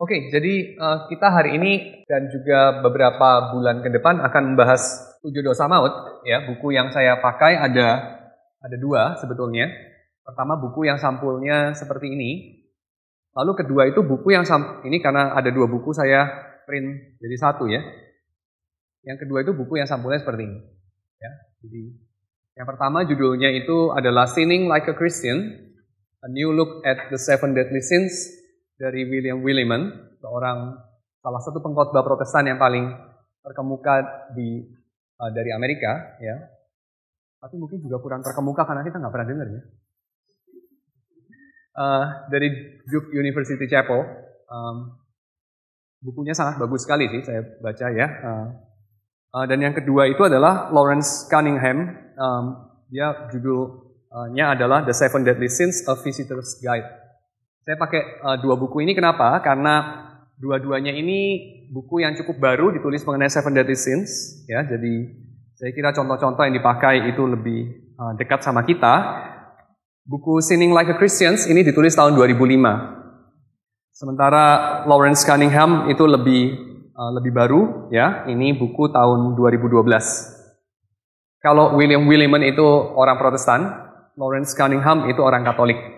Oke, jadi kita hari ini dan juga beberapa bulan ke depan akan membahas 7 dosa maut. Ya, buku yang saya pakai ada dua sebetulnya. Pertama buku yang sampulnya seperti ini. Lalu kedua itu buku yang ini karena ada dua buku saya print jadi satu ya. Yang kedua itu buku yang sampulnya seperti ini. Ya, jadi yang pertama judulnya itu adalah Sinning Like a Christian, A New Look at the Seven Deadly Sins dari William Willimon, salah satu pengkhotbah Protestan yang paling terkemuka dari Amerika, ya. Tapi mungkin juga kurang terkemuka karena kita nggak pernah dengar ya. Dari Duke University Chapel, bukunya sangat bagus sekali sih saya baca ya. Dan yang kedua itu adalah Lawrence Cunningham, dia judulnya adalah The Seven Deadly Sins: A Visitor's Guide. Saya pakai dua buku ini kenapa? Karena dua-duanya ini buku yang cukup baru ditulis mengenai Seven Deadly Sins. Ya, jadi saya kira contoh-contoh yang dipakai itu lebih dekat sama kita. Buku Sinning Like a Christian ini ditulis tahun 2005. Sementara Lawrence Cunningham itu lebih baru, ya. Ini buku tahun 2012. Kalau William Willimon itu orang Protestan, Lawrence Cunningham itu orang Katolik.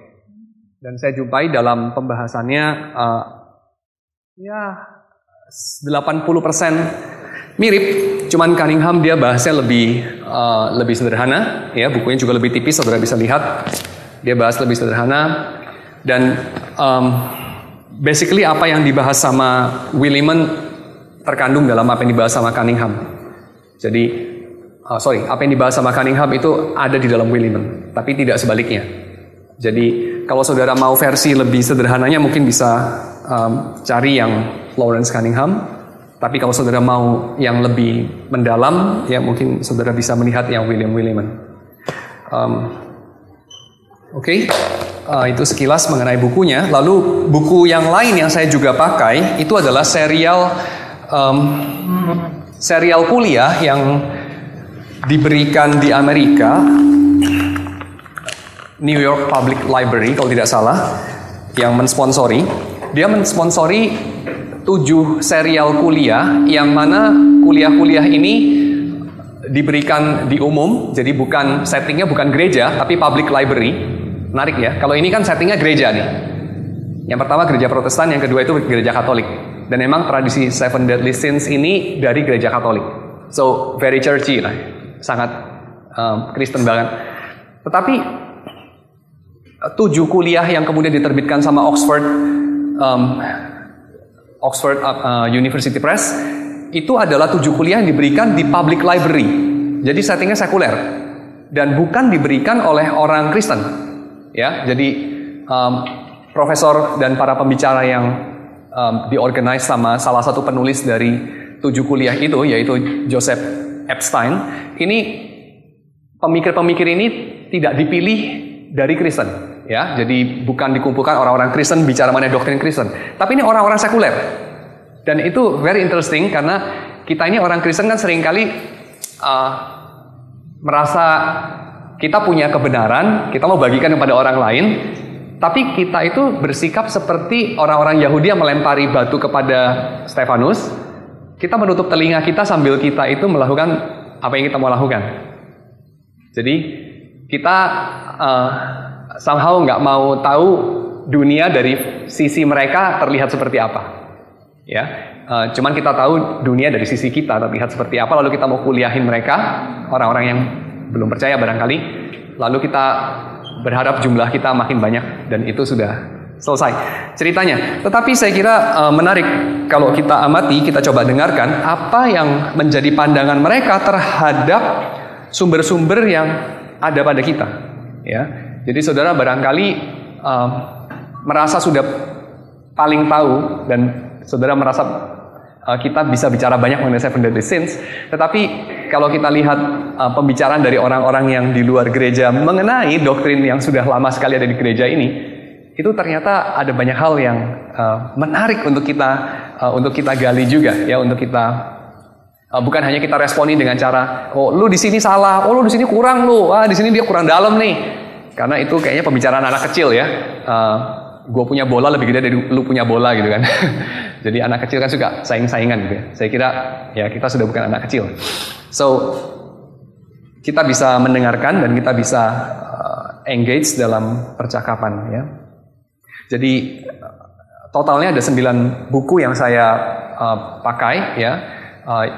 Dan saya jumpai dalam pembahasannya ya 80% mirip, cuman Cunningham dia bahasnya lebih sederhana, ya, bukunya juga lebih tipis, saudara bisa lihat. Dia bahas lebih sederhana dan basically apa yang dibahas sama Willimon terkandung dalam apa yang dibahas sama Cunningham. Jadi apa yang dibahas sama Cunningham itu ada di dalam Willimon, tapi tidak sebaliknya. Jadi kalau saudara mau versi lebih sederhananya mungkin bisa cari yang Lawrence Cunningham. Tapi kalau saudara mau yang lebih mendalam, ya mungkin saudara bisa melihat yang William Willimon. Oke, itu sekilas mengenai bukunya. Lalu buku yang lain yang saya juga pakai itu adalah serial kuliah yang diberikan di Amerika, New York Public Library kalau tidak salah, yang mensponsori. Dia mensponsori 7 serial kuliah, yang mana kuliah-kuliah ini diberikan di umum, jadi settingnya bukan gereja, tapi public library. Menarik ya, kalau ini kan settingnya gereja nih. Yang pertama gereja Protestan, yang kedua itu gereja Katolik. Dan memang tradisi Seven Deadly Sins ini dari gereja Katolik. So, very churchy lah, sangat Kristen banget. Tetapi 7 kuliah yang kemudian diterbitkan sama Oxford University Press itu adalah 7 kuliah yang diberikan di public library. Jadi settingnya sekuler dan bukan diberikan oleh orang Kristen. Ya, jadi profesor dan para pembicara yang diorganize sama salah satu penulis dari 7 kuliah itu, yaitu Joseph Epstein. Ini pemikir-pemikir ini tidak dipilih dari Kristen, ya. Jadi bukan dikumpulkan orang-orang Kristen bicara mengenai doktrin Kristen, tapi ini orang-orang sekuler. Dan itu very interesting karena kita ini orang Kristen kan seringkali merasa kita punya kebenaran, kita mau bagikan kepada orang lain, tapi kita itu bersikap seperti orang-orang Yahudi yang melempari batu kepada Stefanus. Kita menutup telinga kita sambil kita itu melakukan apa yang kita mau lakukan. Jadi kita somehow nggak mau tahu dunia dari sisi mereka terlihat seperti apa, ya. Cuman kita tahu dunia dari sisi kita terlihat seperti apa, lalu kita mau kuliahin mereka, orang-orang yang belum percaya barangkali, lalu kita berharap jumlah kita makin banyak, dan itu sudah selesai ceritanya. Tetapi saya kira menarik kalau kita amati, kita coba dengarkan apa yang menjadi pandangan mereka terhadap sumber-sumber yang ada pada kita, ya. Jadi saudara barangkali merasa sudah paling tahu dan saudara merasa kita bisa bicara banyak mengenai Seven Deadly Sins. Tetapi kalau kita lihat pembicaraan dari orang-orang yang di luar gereja mengenai doktrin yang sudah lama sekali ada di gereja ini, itu ternyata ada banyak hal yang menarik untuk kita gali juga, ya, untuk kita bukan hanya kita responi dengan cara, oh lu di sini salah, oh lu di sini kurang lu, di sini dia kurang dalam nih. Karena itu kayaknya pembicaraan anak kecil ya. gue punya bola lebih gede dari lu punya bola gitu kan. Jadi anak kecil kan suka saing-saingan gitu ya. Saya kira ya kita sudah bukan anak kecil. So kita bisa mendengarkan dan kita bisa engage dalam percakapan ya. Jadi totalnya ada 9 buku yang saya pakai ya,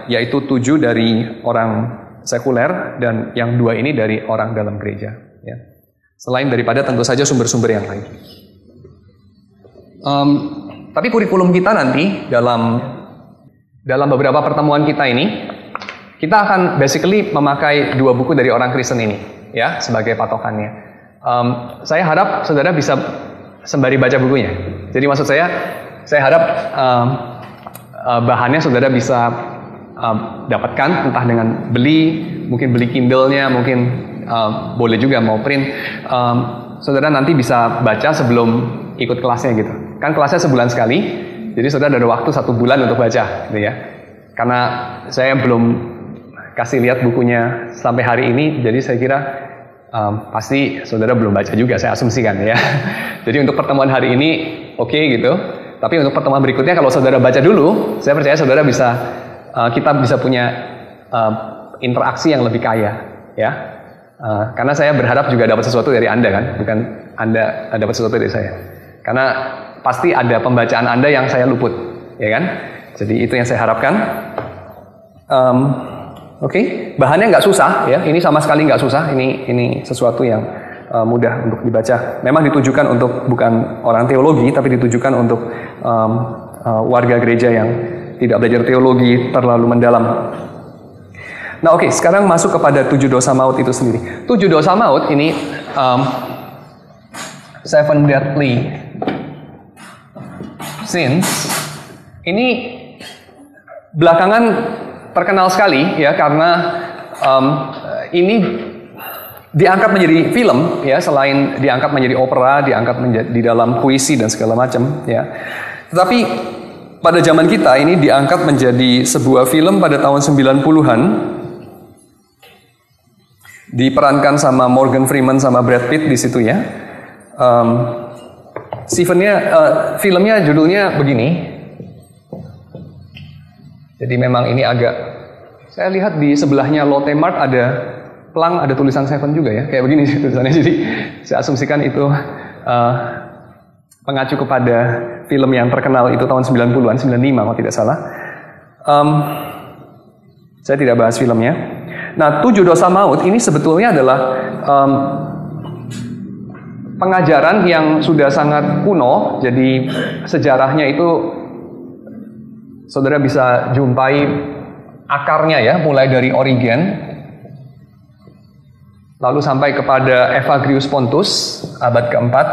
yaitu 7 dari orang sekuler dan yang 2 ini dari orang dalam gereja ya. Selain daripada tentu saja sumber-sumber yang lain. Tapi kurikulum kita nanti dalam beberapa pertemuan kita ini, kita akan basically memakai 2 buku dari orang Kristen ini ya sebagai patokannya. Saya harap saudara bisa sembari baca bukunya. Jadi maksud saya harap bahannya saudara bisa dapatkan entah dengan mungkin beli Kindle-nya, mungkin boleh juga mau print. Saudara nanti bisa baca sebelum ikut kelasnya gitu. Kan kelasnya sebulan sekali, jadi saudara ada waktu 1 bulan untuk baca, gitu ya. Karena saya belum kasih lihat bukunya sampai hari ini, jadi saya kira pasti saudara belum baca juga, saya asumsikan ya. Jadi untuk pertemuan hari ini oke gitu. Tapi untuk pertemuan berikutnya kalau saudara baca dulu, saya percaya saudara kita bisa punya interaksi yang lebih kaya ya. Karena saya berharap juga dapat sesuatu dari Anda kan, bukan Anda dapat sesuatu dari saya. Karena pasti ada pembacaan Anda yang saya luput, ya kan? Jadi itu yang saya harapkan. Oke, bahannya nggak susah ya. Ini sama sekali nggak susah. Ini sesuatu yang mudah untuk dibaca. Memang ditujukan untuk bukan orang teologi, tapi ditujukan untuk warga gereja yang tidak belajar teologi terlalu mendalam. Nah oke, sekarang masuk kepada 7 dosa maut itu sendiri. 7 dosa maut ini 7 deadly sins. Ini belakangan terkenal sekali ya karena ini diangkat menjadi film ya, selain diangkat menjadi opera, diangkat di dalam puisi dan segala macam ya. Tetapi pada zaman kita ini diangkat menjadi sebuah film pada tahun 90-an. Diperankan sama Morgan Freeman sama Brad Pitt di situ ya. Filmnya judulnya begini. Jadi memang ini agak, saya lihat di sebelahnya Lotte Mart ada pelang, ada tulisan Seven juga ya, kayak begini tulisannya. Jadi saya asumsikan itu mengacu kepada film yang terkenal itu tahun 90-an, 95 kalau tidak salah. Saya tidak bahas filmnya. Nah, 7 dosa maut ini sebetulnya adalah pengajaran yang sudah sangat kuno. Jadi sejarahnya itu saudara bisa jumpai akarnya ya, mulai dari Origen, lalu sampai kepada Evagrius Pontus, abad keempat.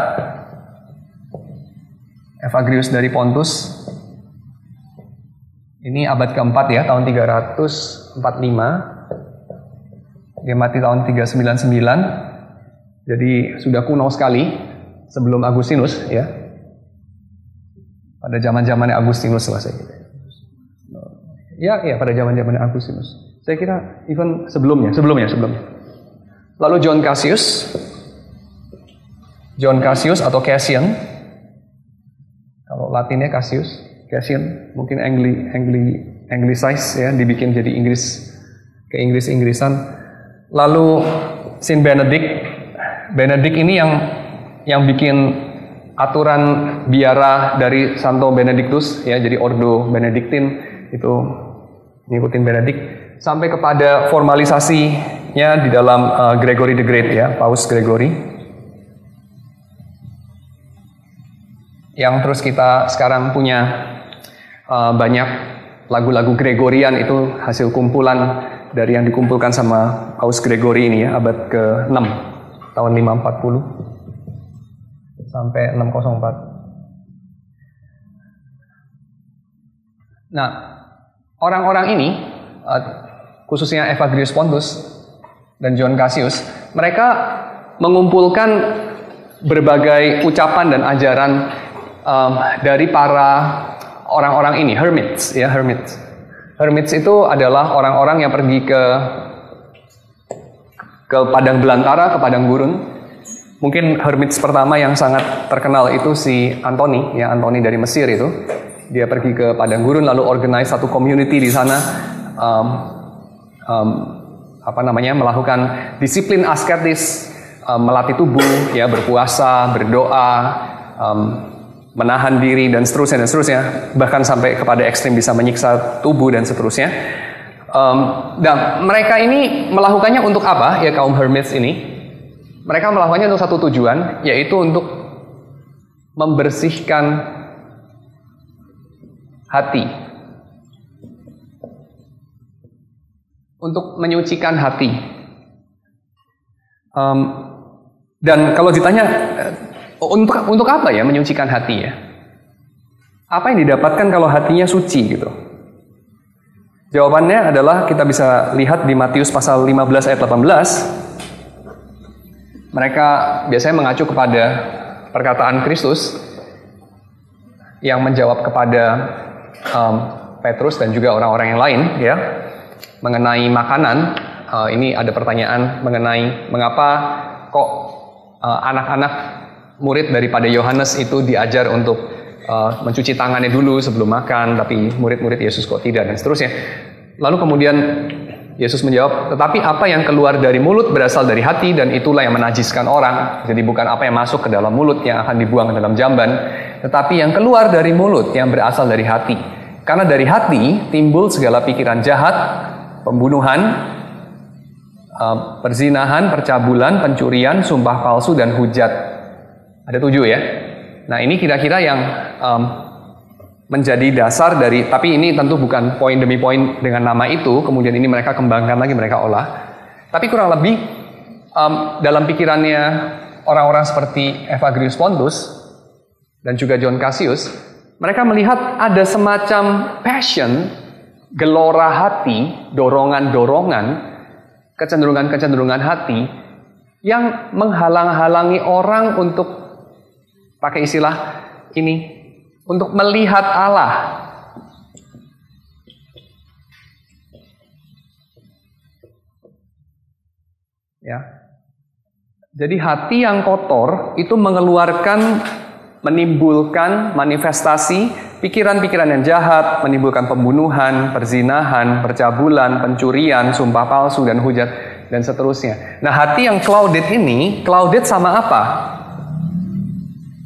Evagrius dari Pontus, ini abad keempat ya, tahun 345. Dia mati tahun 399. Jadi sudah kuno sekali, sebelum Agustinus ya. Pada zaman-zamannya Agustinus lah saya kira. Ya, pada zaman-zamannya Agustinus. Saya kira even sebelumnya. Lalu John Cassius atau Cassian. Kalau Latinnya Cassian, mungkin Anglicize ya, dibikin jadi Inggrisan. Lalu Saint Benedict ini yang bikin aturan biara dari Santo Benedictus ya, jadi Ordo Benedictine itu ngikutin Benedict sampai kepada formalisasinya di dalam Gregory the Great ya, Paus Gregory. Yang terus kita sekarang punya banyak lagu-lagu Gregorian itu hasil kumpulan dari yang dikumpulkan sama Paus Gregory ini ya, abad ke-6 tahun 540 sampai 604. Nah, orang-orang ini khususnya Evagrius Pontus dan John Cassius, mereka mengumpulkan berbagai ucapan dan ajaran dari para orang-orang ini, hermits. Hermits itu adalah orang-orang yang pergi ke padang belantara, ke padang gurun, Mungkin hermits pertama yang sangat terkenal itu si Anthony, ya Anthony dari Mesir itu. Dia pergi ke padang gurun lalu organize satu community di sana, melakukan disiplin asketis, melatih tubuh, ya berpuasa, berdoa, menahan diri dan seterusnya, bahkan sampai kepada ekstrim bisa menyiksa tubuh dan seterusnya. Dan mereka ini melakukannya untuk apa? Ya kaum hermits ini. Mereka melakukannya untuk satu tujuan, yaitu untuk membersihkan hati. Untuk menyucikan hati. Dan kalau ditanya, untuk apa ya menyucikan hati ya? Apa yang didapatkan kalau hatinya suci gitu? Jawabannya adalah kita bisa lihat di Matius pasal 15 ayat 18. Mereka biasanya mengacu kepada perkataan Kristus yang menjawab kepada Petrus dan juga orang-orang yang lain, ya, mengenai makanan. Ini ada pertanyaan mengenai mengapa kok anak-anak murid daripada Yohanes itu diajar untuk mencuci tangannya dulu sebelum makan, tapi murid-murid Yesus kok tidak, dan seterusnya. Lalu kemudian Yesus menjawab, tetapi apa yang keluar dari mulut berasal dari hati dan itulah yang menajiskan orang. Jadi bukan apa yang masuk ke dalam mulut yang akan dibuang ke dalam jamban, tetapi yang keluar dari mulut yang berasal dari hati. Karena dari hati timbul segala pikiran jahat, pembunuhan, perzinahan, percabulan, pencurian, sumpah palsu, dan hujat. Ada 7 ya. Nah ini kira-kira yang menjadi dasar dari, tapi ini tentu bukan poin demi poin dengan nama itu, kemudian ini mereka kembangkan lagi, mereka olah. Tapi kurang lebih dalam pikirannya orang-orang seperti Evagrius Pontus dan juga John Cassius, mereka melihat ada semacam passion, gelora hati, dorongan-dorongan, kecenderungan-kecenderungan hati yang menghalang-halangi orang untuk, pakai istilah ini, untuk melihat Allah. Ya. Jadi hati yang kotor itu menimbulkan manifestasi pikiran-pikiran yang jahat, menimbulkan pembunuhan, perzinahan, percabulan, pencurian, sumpah palsu, dan hujat, dan seterusnya. Nah, hati yang clouded ini, clouded sama apa?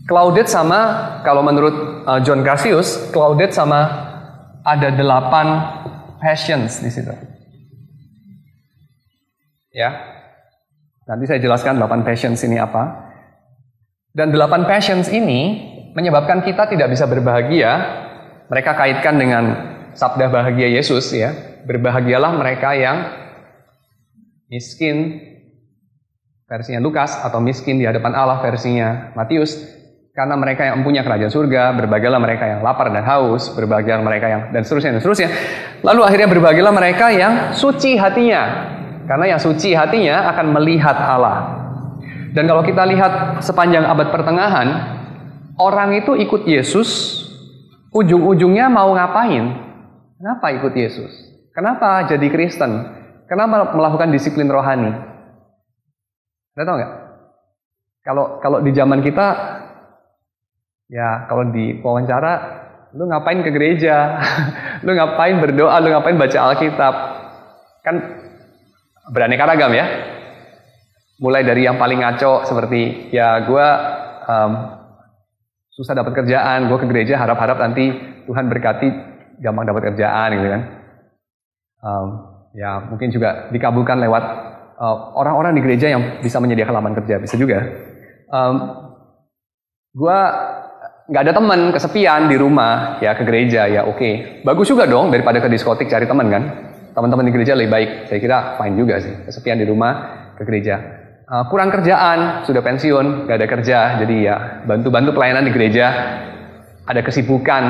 Clouded sama, kalau menurut John Cassius, clouded sama ada 8 passions di situ. Ya, nanti saya jelaskan 8 passions ini apa. Dan 8 passions ini menyebabkan kita tidak bisa berbahagia. Mereka kaitkan dengan sabda bahagia Yesus, ya. Berbahagialah mereka yang miskin, versinya Lukas, atau miskin di hadapan Allah, versinya Matius. Karena mereka yang mempunyai kerajaan surga, berbahagialah mereka yang lapar dan haus, berbahagialah mereka yang, dan seterusnya, dan seterusnya. Lalu akhirnya berbahagialah mereka yang suci hatinya. Karena yang suci hatinya akan melihat Allah. Dan kalau kita lihat sepanjang abad pertengahan, orang itu ikut Yesus, ujung-ujungnya mau ngapain? Kenapa ikut Yesus? Kenapa jadi Kristen? Kenapa melakukan disiplin rohani? Anda tahu nggak? Kalau di zaman kita, ya kalau di wawancara, lu ngapain ke gereja? Lu ngapain berdoa? Lu ngapain baca Alkitab? Kan beraneka ragam ya. Mulai dari yang paling ngaco seperti, ya gue susah dapat kerjaan, gue ke gereja harap-harap nanti Tuhan berkati gampang dapat kerjaan gitu kan. Ya mungkin juga dikabulkan lewat orang-orang di gereja yang bisa menyediakan lapangan kerja, bisa juga. Gue nggak ada teman, kesepian di rumah, ya ke gereja, ya oke. Bagus juga dong daripada ke diskotik cari teman kan. Teman-teman di gereja lebih baik, saya kira fine juga sih. Kesepian di rumah, ke gereja. Kurang kerjaan, sudah pensiun, nggak ada kerja, jadi ya bantu-bantu pelayanan di gereja. Ada kesibukan,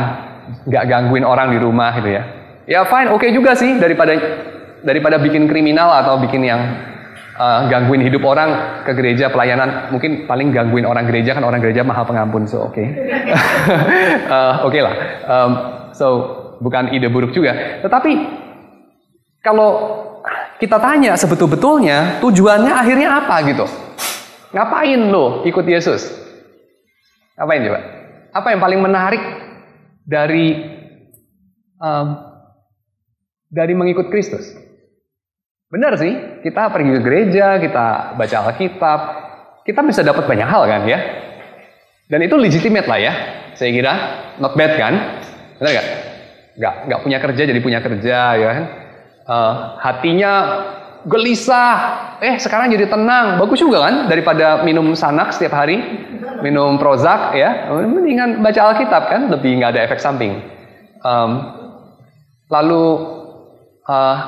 nggak gangguin orang di rumah gitu ya. Ya fine, oke juga sih daripada bikin kriminal atau bikin yang gangguin hidup orang ke gereja pelayanan. Mungkin paling gangguin orang gereja, kan orang gereja mahal pengampun, so oke. Oke lah. So bukan ide buruk juga. Tetapi kalau kita tanya sebetul-betulnya tujuannya akhirnya apa gitu? Ngapain lo ikut Yesus? Ngapain coba? Apa yang paling menarik dari mengikut Kristus? Benar sih, kita pergi ke gereja, kita baca Alkitab, kita bisa dapat banyak hal kan ya? Dan itu legitimate lah ya, saya kira, not bad kan? Benar nggak? Nggak punya kerja jadi punya kerja ya kan? Hatinya gelisah, sekarang jadi tenang, bagus juga kan? Daripada minum Xanax setiap hari, minum Prozac ya, mendingan baca Alkitab kan, lebih nggak ada efek samping. Lalu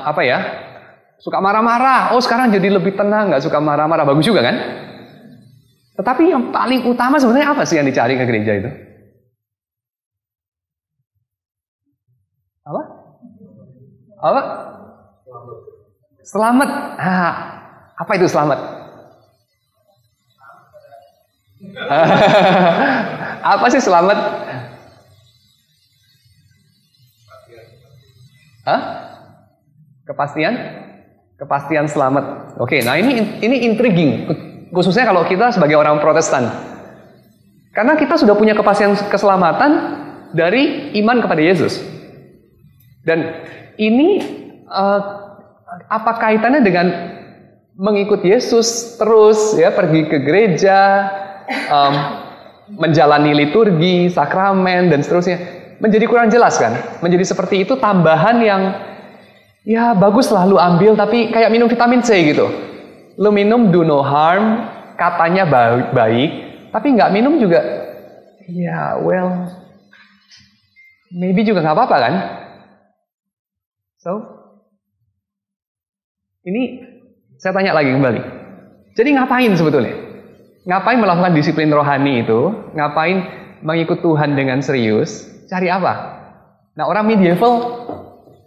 apa ya? Suka marah-marah, sekarang jadi lebih tenang, nggak suka marah-marah, bagus juga kan? Tetapi yang paling utama sebenarnya apa sih yang dicari ke gereja itu? Apa? Selamat. Apa itu selamat? Apa sih selamat? Kepastian selamat. Oke, nah ini intriguing, khususnya kalau kita sebagai orang Protestan. Karena kita sudah punya kepastian keselamatan dari iman kepada Yesus. Dan ini apa kaitannya dengan mengikut Yesus terus ya, pergi ke gereja, menjalani liturgi, sakramen dan seterusnya, menjadi kurang jelas kan? Menjadi seperti itu tambahan yang ya bagus lah lu ambil, tapi kayak minum vitamin C gitu. Lu minum do no harm, katanya baik, tapi nggak minum juga, ya well, maybe juga nggak apa-apa kan? So, ini saya tanya lagi kembali. Jadi ngapain sebetulnya? Ngapain melakukan disiplin rohani itu? Ngapain mengikut Tuhan dengan serius? Cari apa? Nah, orang medieval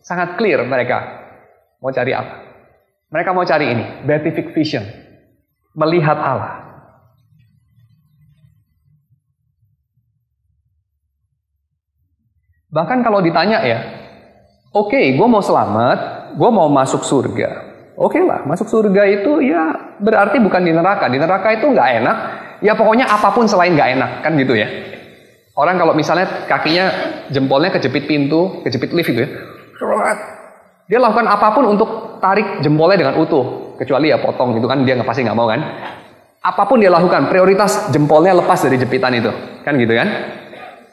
sangat clear mereka mau cari apa. Mereka mau cari ini, beatific vision. Melihat Allah. Bahkan kalau ditanya ya, oke, gue mau selamat, gue mau masuk surga. Oke lah, masuk surga itu ya berarti bukan di neraka. Di neraka itu nggak enak. Ya pokoknya apapun selain nggak enak, kan gitu ya. Orang kalau misalnya kakinya, jempolnya kejepit pintu, kejepit lift itu ya. Dia lakukan apapun untuk tarik jempolnya dengan utuh. Kecuali ya potong gitu kan, dia pasti nggak mau kan. Apapun dia lakukan, prioritas jempolnya lepas dari jepitan itu. Kan gitu kan.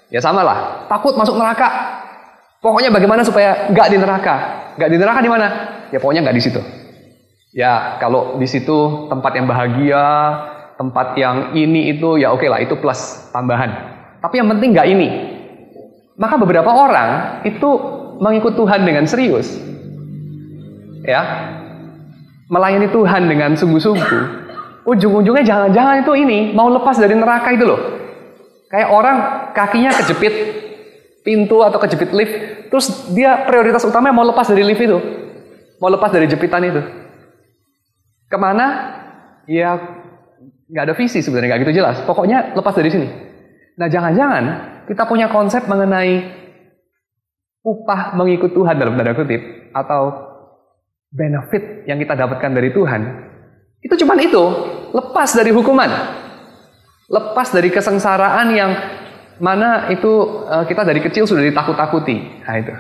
Ya sama lah, takut masuk neraka. Pokoknya bagaimana supaya nggak di neraka. Nggak di neraka di mana? Ya pokoknya nggak di situ. Ya kalau di situ tempat yang bahagia, tempat yang ini itu, ya oke lah, itu plus tambahan. Tapi yang penting nggak ini. Maka beberapa orang itu mengikut Tuhan dengan serius, ya, melayani Tuhan dengan sungguh-sungguh. Ujung-ujungnya jangan-jangan itu ini mau lepas dari neraka itu loh. Kayak orang kakinya kejepit pintu atau kejepit lift, terus dia prioritas utamanya mau lepas dari lift itu, mau lepas dari jepitan itu. Kemana? Ya nggak ada visi sebenarnya, nggak gitu jelas. Pokoknya lepas dari sini. Nah jangan-jangan kita punya konsep mengenai upah mengikut Tuhan dalam tanda kutip, atau benefit yang kita dapatkan dari Tuhan, itu cuman itu, lepas dari hukuman, lepas dari kesengsaraan yang mana itu kita dari kecil sudah ditakut-takuti. Nah itu.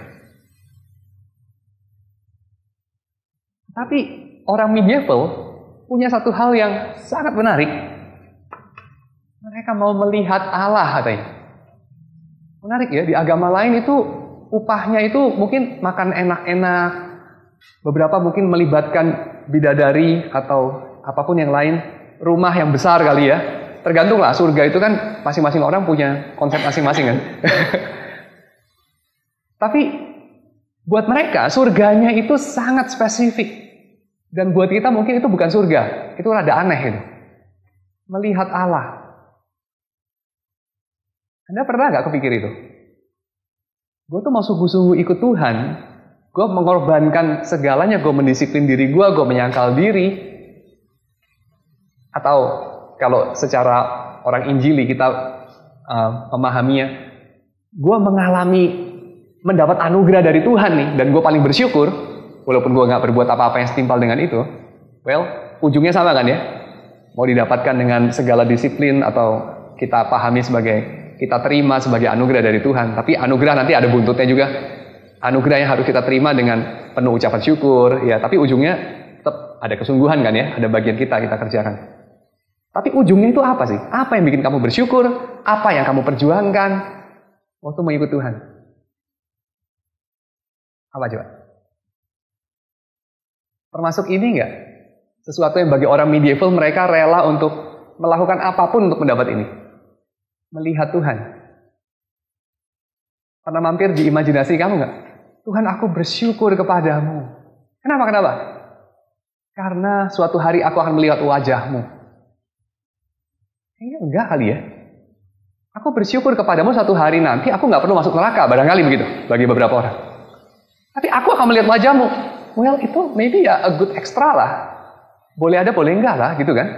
Tapi orang medieval punya satu hal yang sangat menarik. Mereka mau melihat Allah katanya. Menarik ya, di agama lain itu upahnya itu mungkin makan enak-enak. Beberapa mungkin melibatkan bidadari atau apapun yang lain. Rumah yang besar kali ya. Tergantung lah, surga itu kan masing-masing orang punya konsep masing-masing kan. Tapi buat mereka surganya itu sangat spesifik. Dan buat kita mungkin itu bukan surga. Itu rada aneh itu. Melihat Allah. Anda pernah gak kepikir itu? Gue tuh mau sungguh-sungguh ikut Tuhan. Gue mengorbankan segalanya. Gue mendisiplin diri gue menyangkal diri. Atau kalau secara orang Injili kita memahaminya, gue mendapat anugerah dari Tuhan nih. Dan gue paling bersyukur. Walaupun gue gak berbuat apa-apa yang setimpal dengan itu, well, ujungnya sama kan ya? Mau didapatkan dengan segala disiplin atau kita pahami sebagai, kita terima sebagai anugerah dari Tuhan. Tapi anugerah nanti ada buntutnya juga. Anugerah yang harus kita terima dengan penuh ucapan syukur, ya. Tapi ujungnya tetap ada kesungguhan kan ya, ada bagian kita kerjakan. Tapi ujungnya itu apa sih? Apa yang bikin kamu bersyukur? Apa yang kamu perjuangkan waktu mengikut Tuhan? Apa coba? Termasuk ini enggak? Sesuatu yang bagi orang medieval mereka rela untuk melakukan apapun untuk mendapat ini. Melihat Tuhan. Pernah mampir di imajinasi kamu enggak? Tuhan, aku bersyukur kepadamu. Kenapa? Karena suatu hari aku akan melihat wajahmu. Kayaknya enggak kali ya. Aku bersyukur kepadamu suatu hari nanti aku nggak perlu masuk neraka, barangkali begitu bagi beberapa orang. Tapi aku akan melihat wajahmu. Well, itu maybe ya a good extra lah. Boleh ada, boleh enggak lah, gitu kan?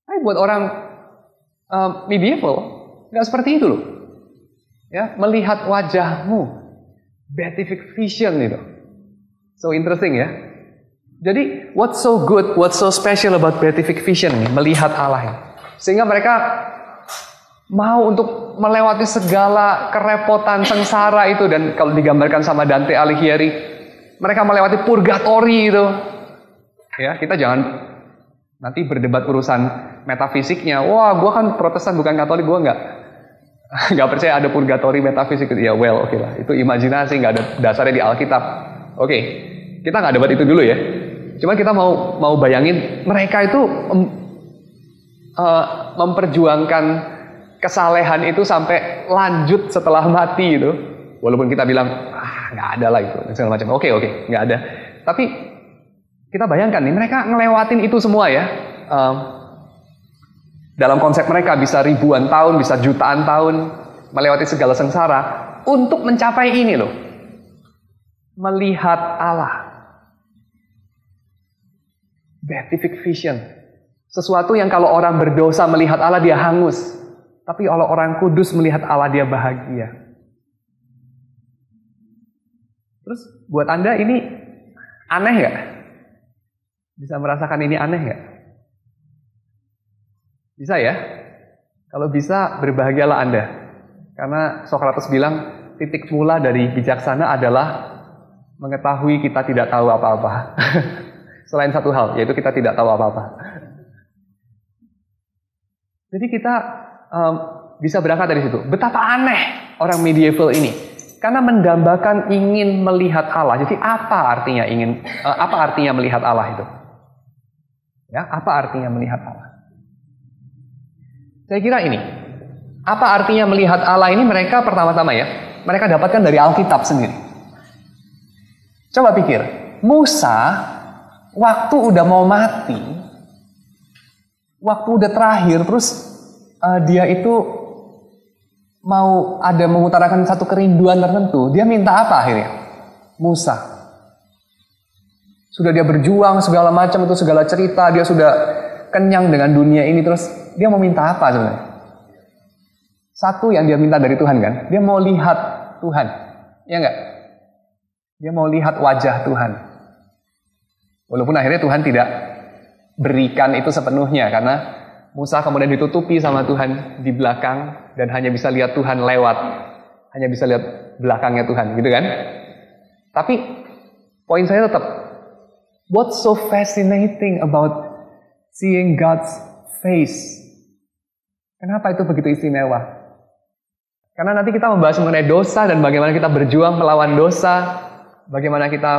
Tapi buat orang medieval nggak seperti itu loh. Ya, melihat wajahmu, beatific vision itu. So interesting ya. Jadi, what's so good, what's so special about beatific vision nih, melihat Allah ini. Sehingga mereka mau untuk melewati segala kerepotan sengsara itu, dan kalau digambarkan sama Dante Alighieri, mereka melewati purgatori itu. Ya, kita jangan nanti berdebat urusan metafisiknya. Wah, gue kan Protestan bukan Katolik, gue nggak percaya ada purgatori metafisik. Ya, well, oke lah, itu imajinasi, nggak ada dasarnya di Alkitab. Oke, kita nggak debat itu dulu ya. Cuma kita mau bayangin mereka itu memperjuangkan kesalehan itu sampai lanjut setelah mati itu. Walaupun kita bilang nggak ada lah itu segala macam. Oke, nggak ada. Tapi kita bayangkan nih, mereka ngelewatin itu semua ya. Dalam konsep mereka bisa ribuan tahun, bisa jutaan tahun, melewati segala sengsara untuk mencapai ini loh. Melihat Allah. Beatific vision. Sesuatu yang kalau orang berdosa melihat Allah dia hangus. Tapi kalau orang kudus melihat Allah dia bahagia. Terus buat Anda ini aneh nggak? Bisa merasakan ini aneh nggak? Bisa ya? Kalau bisa, berbahagialah Anda. Karena Sokrates bilang, titik mula dari bijaksana adalah mengetahui kita tidak tahu apa-apa. Selain satu hal, yaitu kita tidak tahu apa-apa. Jadi kita bisa berangkat dari situ. Betapa aneh orang medieval ini. Karena mendambakan ingin melihat Allah. Jadi apa artinya melihat Allah itu? Ya, apa artinya melihat Allah? Saya kira ini, apa artinya melihat Allah ini mereka pertama-tama ya, mereka dapatkan dari Alkitab sendiri. Coba pikir, Musa waktu udah mau mati, waktu udah terakhir, terus dia itu mau ada mengutarakan satu kerinduan tertentu, dia minta apa akhirnya? Musa. Sudah dia berjuang segala macam itu, segala cerita, dia sudah kenyang dengan dunia ini, terus dia mau minta apa sebenarnya? Satu yang dia minta dari Tuhan kan? Dia mau lihat Tuhan. Ya enggak? Dia mau lihat wajah Tuhan. Walaupun akhirnya Tuhan tidak berikan itu sepenuhnya. Karena Musa kemudian ditutupi sama Tuhan di belakang. Dan hanya bisa lihat Tuhan lewat. Hanya bisa lihat belakangnya Tuhan. Gitu kan? Tapi poin saya tetap. What's so fascinating about seeing God's face? Kenapa itu begitu istimewa? Karena nanti kita membahas mengenai dosa dan bagaimana kita berjuang melawan dosa, bagaimana kita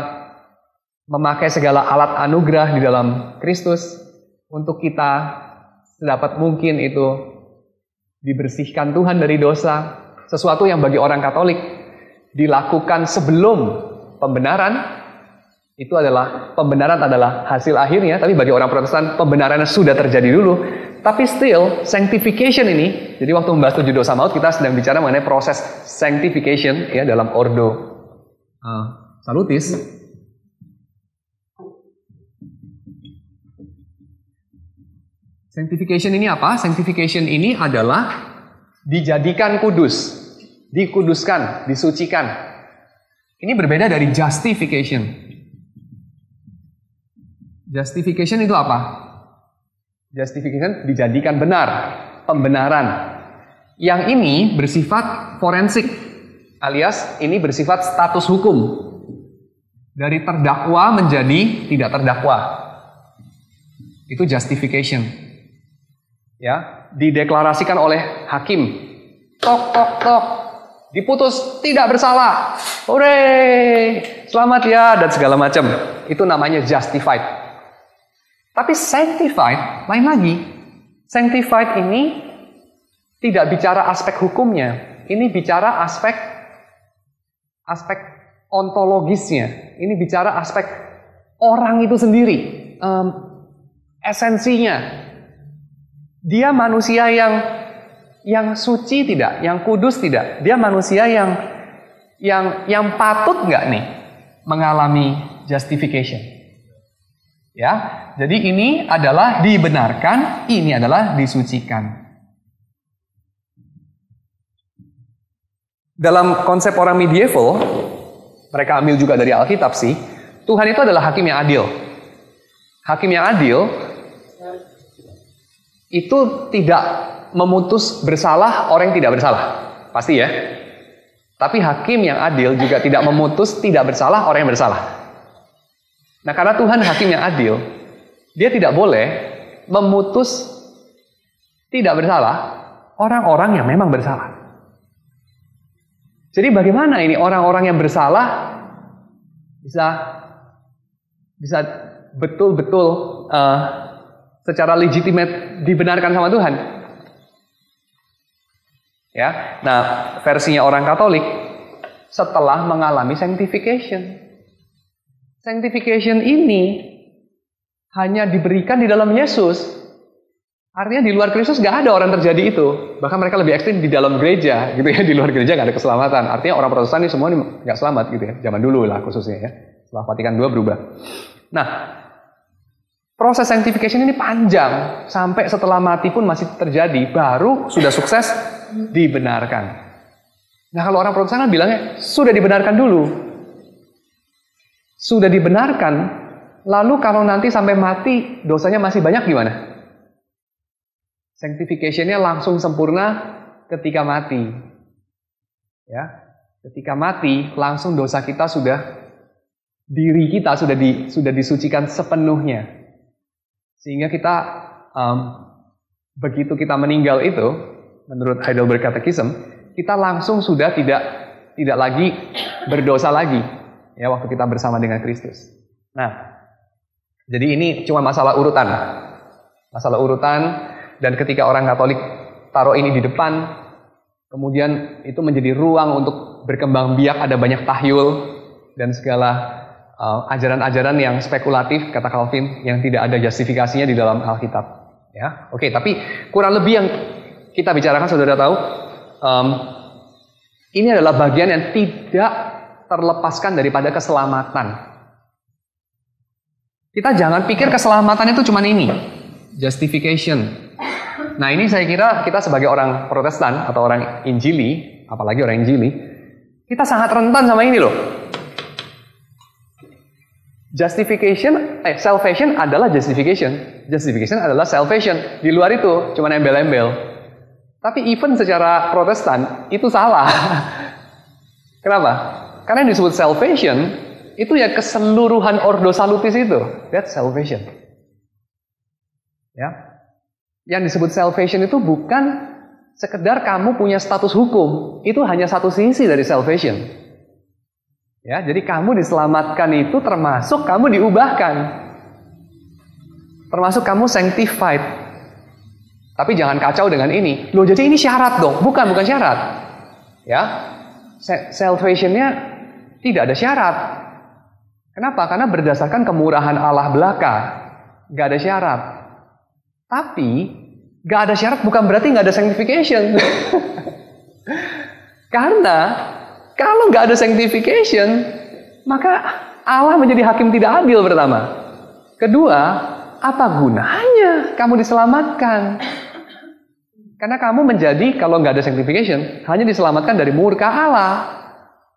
memakai segala alat anugerah di dalam Kristus untuk kita sedapat mungkin itu dibersihkan Tuhan dari dosa, sesuatu yang bagi orang Katolik dilakukan sebelum pembenaran. Itu adalah, pembenaran adalah hasil akhirnya, tapi bagi orang Protestan pembenarannya sudah terjadi dulu. Tapi still, sanctification ini, jadi waktu membahas 7 dosa maut, kita sedang bicara mengenai proses sanctification ya dalam Ordo Salutis. Sanctification ini apa? Sanctification ini adalah dijadikan kudus, dikuduskan, disucikan. Ini berbeda dari justification. Justification itu apa? Justification dijadikan benar, pembenaran. Yang ini bersifat forensik, alias ini bersifat status hukum. Dari terdakwa menjadi tidak terdakwa. Itu justification. Ya, dideklarasikan oleh hakim. Tok tok tok. Diputus tidak bersalah. Hore! Selamat ya dan segala macam. Itu namanya justified. Tapi sanctified lain lagi. Sanctified ini tidak bicara aspek hukumnya. Ini bicara aspek ontologisnya. Ini bicara aspek orang itu sendiri. Esensinya. Dia manusia yang suci tidak, yang kudus tidak. Dia manusia yang patut nggak nih mengalami justification. Ya, jadi ini adalah dibenarkan, ini adalah disucikan. Dalam konsep orang medieval, mereka ambil juga dari Alkitab sih, Tuhan itu adalah hakim yang adil. Hakim yang adil itu tidak memutus bersalah orang yang tidak bersalah. Pasti ya. Tapi hakim yang adil juga tidak memutus tidak bersalah orang yang bersalah. Nah, karena Tuhan hakim yang adil, dia tidak boleh memutus tidak bersalah orang-orang yang memang bersalah. Jadi bagaimana ini orang-orang yang bersalah bisa betul-betul secara legitimate dibenarkan sama Tuhan? Ya, nah versinya orang Katolik setelah mengalami sanctification. Sanctification ini hanya diberikan di dalam Yesus. Artinya di luar Kristus gak ada orang terjadi itu. Bahkan mereka lebih ekstrim di dalam gereja, gitu ya. Di luar gereja gak ada keselamatan. Artinya orang Protestan ini semua gak selamat, gitu ya. Zaman dulu lah khususnya ya. Setelah Vatikan II berubah. Nah, proses sanctification ini panjang. Sampai setelah mati pun masih terjadi. Baru sudah sukses dibenarkan. Nah, kalau orang Protestan kan bilangnya sudah dibenarkan dulu. Sudah dibenarkan, lalu kalau nanti sampai mati dosanya masih banyak gimana? Sanctification-nya langsung sempurna ketika mati. Ya, ketika mati langsung dosa kita diri kita sudah disucikan sepenuhnya. Sehingga kita begitu kita meninggal itu, menurut Heidelberg Catechism, kita langsung sudah tidak lagi berdosa lagi. Ya, waktu kita bersama dengan Kristus. Nah, jadi ini cuma masalah urutan. Masalah urutan, dan ketika orang Katolik taruh ini di depan, kemudian itu menjadi ruang untuk berkembang biak, ada banyak tahyul, dan segala ajaran-ajaran yang spekulatif, kata Calvin, yang tidak ada justifikasinya di dalam Alkitab. Ya, oke, tapi kurang lebih yang kita bicarakan, saudara tahu, ini adalah bagian yang tidak terlepaskan daripada keselamatan. Kita jangan pikir keselamatan itu cuma ini, justification. Nah, ini saya kira kita sebagai orang Protestan atau orang Injili, apalagi orang Injili, kita sangat rentan sama ini loh. Salvation adalah justification. Justification adalah salvation. Di luar itu cuma embel-embel. Tapi even secara Protestan itu salah. Kenapa? Karena yang disebut salvation itu ya keseluruhan ordo salutis itu. That's salvation. Ya. Yang disebut salvation itu bukan sekedar kamu punya status hukum. Itu hanya satu sisi dari salvation. Ya, jadi kamu diselamatkan itu termasuk kamu diubahkan. Termasuk kamu sanctified. Tapi jangan kacau dengan ini. Loh, jadi ini syarat dong. Bukan syarat. Ya. Salvation-nya tidak ada syarat. Kenapa? Karena berdasarkan kemurahan Allah belaka. Gak ada syarat. Tapi, gak ada syarat bukan berarti gak ada sanctification. Karena, kalau gak ada sanctification, maka Allah menjadi hakim tidak adil pertama. Kedua, apa gunanya kamu diselamatkan? Karena kamu menjadi, kalau gak ada sanctification, hanya diselamatkan dari murka Allah.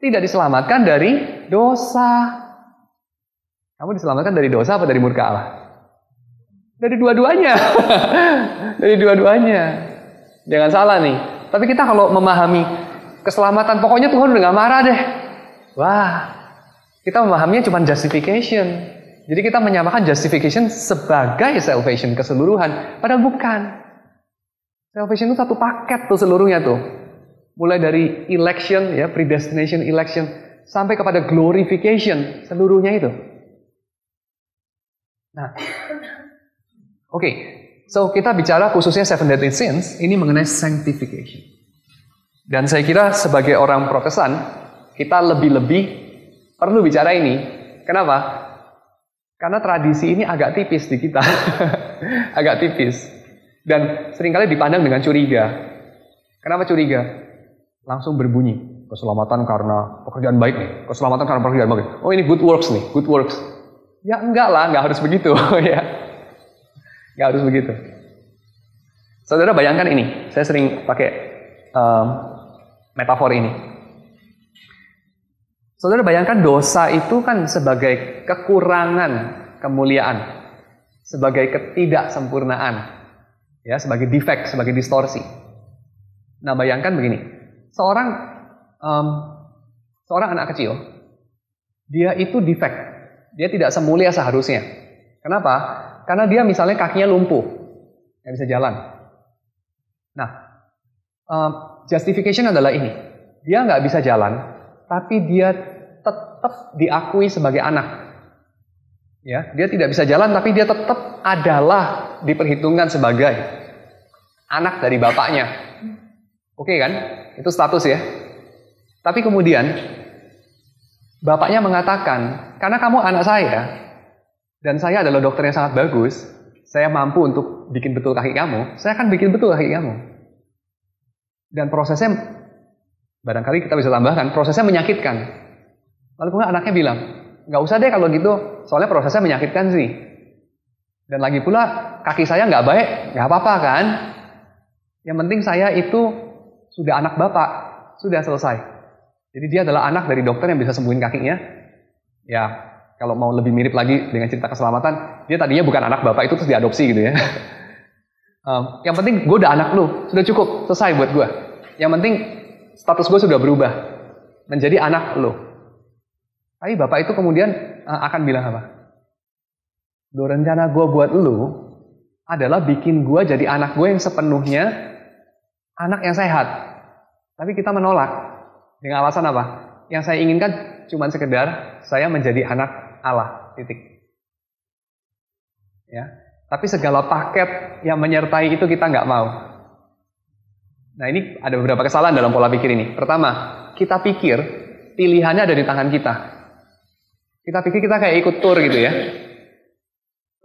Tidak diselamatkan dari dosa. Kamu diselamatkan dari dosa apa dari murka Allah? Dari dua-duanya. Dari dua-duanya. Jangan salah nih. Tapi kita kalau memahami keselamatan, pokoknya Tuhan udah gak marah deh. Wah, kita memahaminya cuma justification. Jadi kita menyamakan justification sebagai salvation keseluruhan. Padahal bukan. Salvation itu satu paket tuh seluruhnya tuh. Mulai dari election, ya, predestination election, sampai kepada glorification, seluruhnya itu. Nah, oke, so kita bicara khususnya seven deadly sins, ini mengenai sanctification. Dan saya kira sebagai orang Protestan, kita lebih-lebih perlu bicara ini. Kenapa? Karena tradisi ini agak tipis di kita. Agak tipis. Dan seringkali dipandang dengan curiga. Kenapa curiga? Langsung berbunyi. Keselamatan karena pekerjaan baik nih. Keselamatan karena pekerjaan baik. Oh ini good works nih, good works. Ya enggak lah, enggak harus begitu. Ya. Enggak harus begitu. Saudara bayangkan ini. Saya sering pakai metafor ini. Saudara bayangkan dosa itu kan sebagai kekurangan kemuliaan, sebagai ketidaksempurnaan, ya, sebagai defect, sebagai distorsi. Nah, bayangkan begini, seorang anak kecil, dia itu defect, dia tidak semulia seharusnya. Kenapa? Karena dia misalnya kakinya lumpuh, nggak bisa jalan. Nah, justification adalah ini, dia nggak bisa jalan, tapi dia tetap diakui sebagai anak. Ya, dia tidak bisa jalan tapi dia tetap adalah diperhitungkan sebagai anak dari bapaknya. Oke kan? Itu status ya. Tapi kemudian bapaknya mengatakan, "Karena kamu anak saya dan saya adalah dokter yang sangat bagus, saya mampu untuk bikin betul kaki kamu, saya akan bikin betul kaki kamu." Dan prosesnya barangkali kita bisa tambahkan, prosesnya menyakitkan. Lalu kemudian anaknya bilang, nggak usah deh kalau gitu, soalnya prosesnya menyakitkan sih. Dan lagi pula kaki saya nggak baik, nggak apa-apa kan? Yang penting saya itu sudah anak bapak, sudah selesai. Jadi dia adalah anak dari dokter yang bisa sembuhin kakinya. Ya, kalau mau lebih mirip lagi dengan cerita keselamatan, dia tadinya bukan anak bapak itu terus diadopsi gitu ya. Yang penting gue udah anak lu, sudah cukup, selesai buat gue. Yang penting status gue sudah berubah menjadi anak lu. Tapi bapak itu kemudian akan bilang apa? Loh, rencana gue buat lu adalah bikin gue jadi anak gue yang sepenuhnya anak yang sehat. Tapi kita menolak. Dengan alasan apa? Yang saya inginkan cuma sekedar saya menjadi anak Allah. Titik. Ya. Tapi segala paket yang menyertai itu kita nggak mau. Nah, ini ada beberapa kesalahan dalam pola pikir ini. Pertama, kita pikir pilihannya ada di tangan kita. Kita pikir kita kayak ikut tour gitu ya.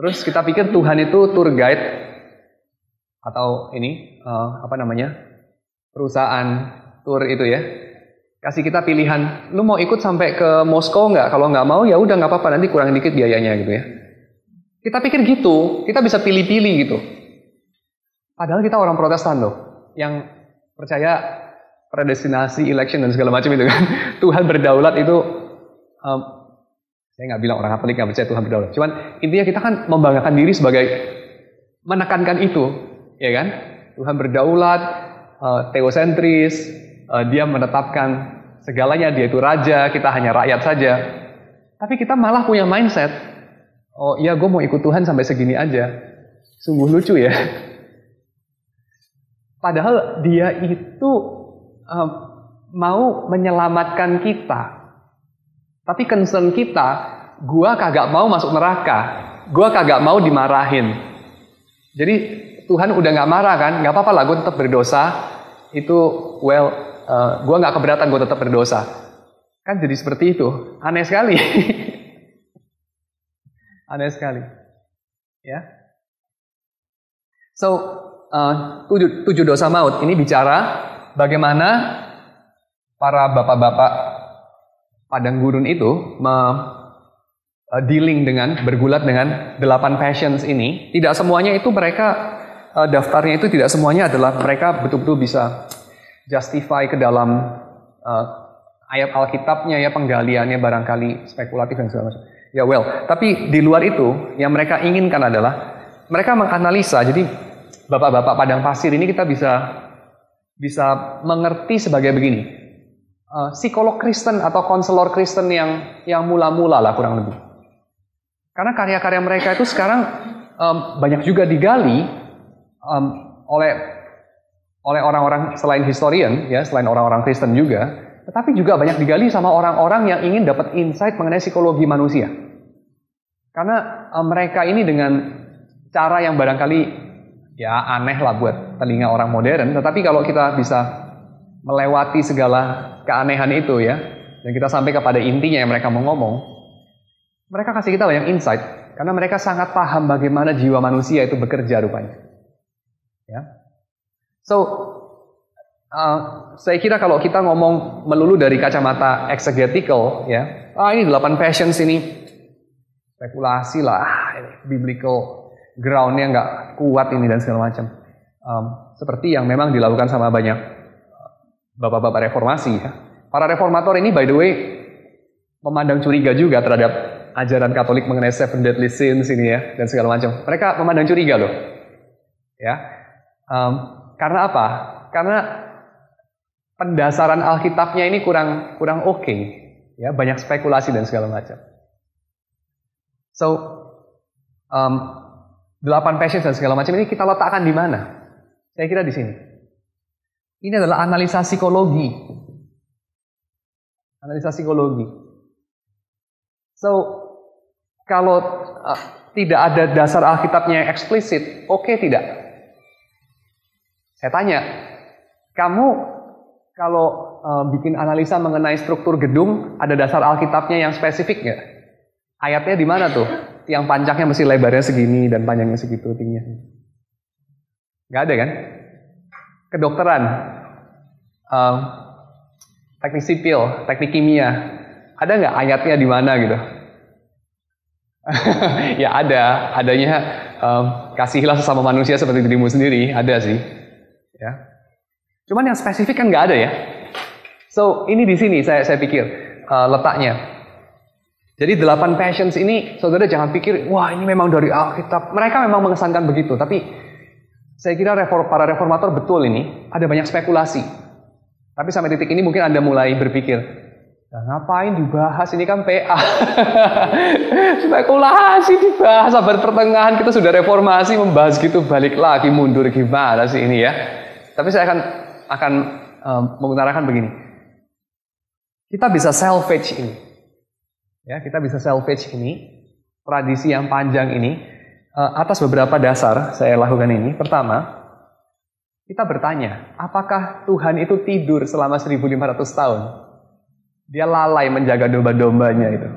Terus kita pikir Tuhan itu tour guide atau ini perusahaan tour itu ya. Kasih kita pilihan, lu mau ikut sampai ke Moskow nggak? Kalau nggak mau ya udah nggak apa-apa, nanti kurang dikit biayanya gitu ya. Kita pikir gitu, kita bisa pilih-pilih gitu. Padahal kita orang Protestan loh, yang percaya predestinasi, election dan segala macam itu kan. Tuhan berdaulat itu. Saya nggak bilang orang Katolik nggak percaya Tuhan berdaulat. Cuman intinya kita kan membanggakan diri sebagai menekankan itu, ya kan? Tuhan berdaulat, teosentris, dia menetapkan segalanya, dia itu raja, kita hanya rakyat saja. Tapi kita malah punya mindset, oh iya gue mau ikut Tuhan sampai segini aja. Sungguh lucu ya. Padahal dia itu mau menyelamatkan kita. Tapi concern kita, gua kagak mau masuk neraka, gua kagak mau dimarahin. Jadi Tuhan udah gak marah kan, gak apa-apa lah, gue tetap berdosa. Itu gua gak keberatan, gue tetap berdosa. Kan jadi seperti itu, aneh sekali. Aneh sekali. Ya. So, 7 dosa maut ini bicara bagaimana para bapak-bapak padang gurun itu bergulat dengan 8 passions ini. Tidak semuanya itu mereka daftarnya itu tidak semuanya adalah mereka betul-betul bisa justify ke dalam ayat Alkitabnya ya, penggaliannya barangkali spekulatif dan segala macam. Ya tapi di luar itu yang mereka inginkan adalah mereka menganalisa. Jadi bapak-bapak padang pasir ini kita bisa mengerti sebagai begini. Psikolog Kristen atau konselor Kristen yang mula-mula lah kurang lebih. Karena karya-karya mereka itu sekarang banyak juga digali oleh orang-orang selain historian, ya, selain orang-orang Kristen juga, tetapi juga banyak digali sama orang-orang yang ingin dapat insight mengenai psikologi manusia. Karena mereka ini dengan cara yang barangkali ya aneh lah buat telinga orang modern, tetapi kalau kita bisa melewati segala keanehan itu ya, dan kita sampai kepada intinya yang mereka mau ngomong, mereka kasih kita banyak insight, karena mereka sangat paham bagaimana jiwa manusia itu bekerja rupanya. Ya. So, saya kira kalau kita ngomong melulu dari kacamata exegetical, ya, ini 8 passions ini, spekulasi lah, biblical ground-nya nggak kuat ini dan segala macam. Seperti yang memang dilakukan sama banyak bapak-bapak reformasi. Ya. Para reformator ini by the way, memandang curiga juga terhadap ajaran Katolik mengenai seven deadly sins ini ya, dan segala macam. Mereka memandang curiga loh. Ya. Karena apa? Karena pendasaran Alkitabnya ini kurang oke, ya, banyak spekulasi dan segala macam. So, 8 passions dan segala macam ini kita letakkan di mana? Saya kira di sini. Ini adalah analisa psikologi. Analisa psikologi. So, kalau tidak ada dasar Alkitabnya yang eksplisit, oke tidak? Saya tanya, kamu kalau bikin analisa mengenai struktur gedung, ada dasar Alkitabnya yang spesifik nggak? Ayatnya di mana tuh? Yang panjangnya mesti lebarnya segini dan panjangnya segitu, tingginya. Nggak ada kan? Kedokteran, teknik sipil, teknik kimia, ada nggak ayatnya di mana gitu? Ya ada, adanya kasihilah sesama manusia seperti dirimu sendiri, ada sih. Ya. Cuman yang spesifik kan nggak ada ya. So ini di sini saya pikir letaknya. Jadi 8 passions ini, saudara jangan pikir, wah ini memang dari Alkitab. Mereka memang mengesankan begitu, tapi saya kira para reformator betul ini ada banyak spekulasi. Tapi sampai titik ini mungkin Anda mulai berpikir, nah, ngapain dibahas, ini kan PA. Spekulasi dibahas, abad pertengahan kita sudah reformasi membahas gitu, balik lagi mundur gimana sih ini ya. Tapi saya akan mengutarakan begini. Kita bisa salvage ini. Ya, kita bisa salvage ini, tradisi yang panjang ini, atas beberapa dasar saya lakukan ini. Pertama, kita bertanya, apakah Tuhan itu tidur selama 1500 tahun? Dia lalai menjaga domba-dombanya itu.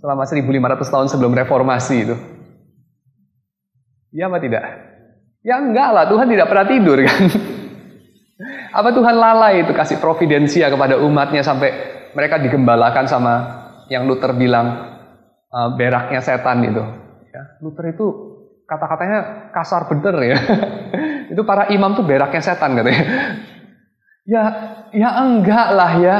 Selama 1500 tahun sebelum reformasi itu. Ya apa tidak? Ya enggak lah, Tuhan tidak pernah tidur kan. Apa Tuhan lalai itu kasih providensia kepada umatnya sampai mereka digembalakan sama yang Luther bilang beraknya setan itu. Ya, Luther itu kata-katanya kasar bener ya. Itu para imam tuh beraknya setan katanya. Ya enggak lah ya.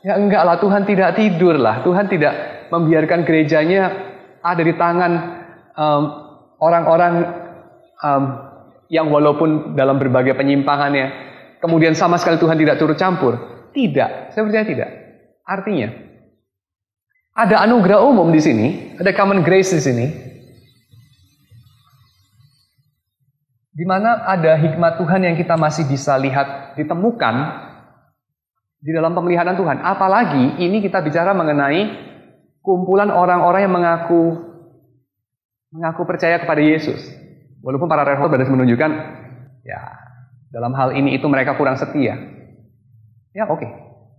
Ya enggak lah, Tuhan tidak tidur lah. Tuhan tidak membiarkan gerejanya ada di tangan orang-orang yang walaupun dalam berbagai penyimpangannya, kemudian sama sekali Tuhan tidak turut campur. Tidak, saya percaya tidak. Artinya, ada anugerah umum di sini, ada common grace di sini, di mana ada hikmat Tuhan yang kita masih bisa lihat ditemukan di dalam pemeliharaan Tuhan. Apalagi ini kita bicara mengenai kumpulan orang-orang yang mengaku percaya kepada Yesus. Walaupun para reformator menunjukkan, ya dalam hal ini itu mereka kurang setia. Ya oke.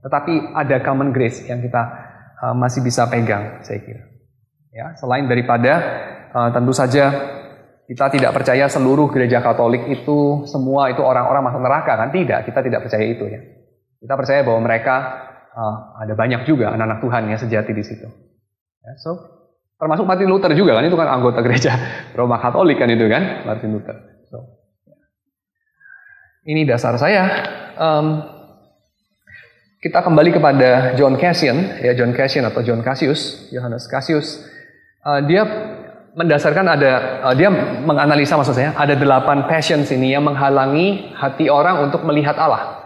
Tetapi ada common grace yang kita masih bisa pegang, saya kira. Ya, selain daripada tentu saja kita tidak percaya seluruh gereja Katolik itu semua itu orang-orang masuk neraka kan? Tidak, kita tidak percaya itu ya. Kita percaya bahwa mereka ada banyak juga anak-anak Tuhan yang sejati di situ. Ya, so termasuk Martin Luther juga kan, itu kan anggota gereja Roma Katolik kan itu kan, Martin Luther. So, ini dasar saya. Kita kembali kepada John Cassian, ya John Cassian atau John Cassius, Johannes Cassius. Dia mendasarkan dia menganalisa maksud saya, ada 8 passions ini yang menghalangi hati orang untuk melihat Allah.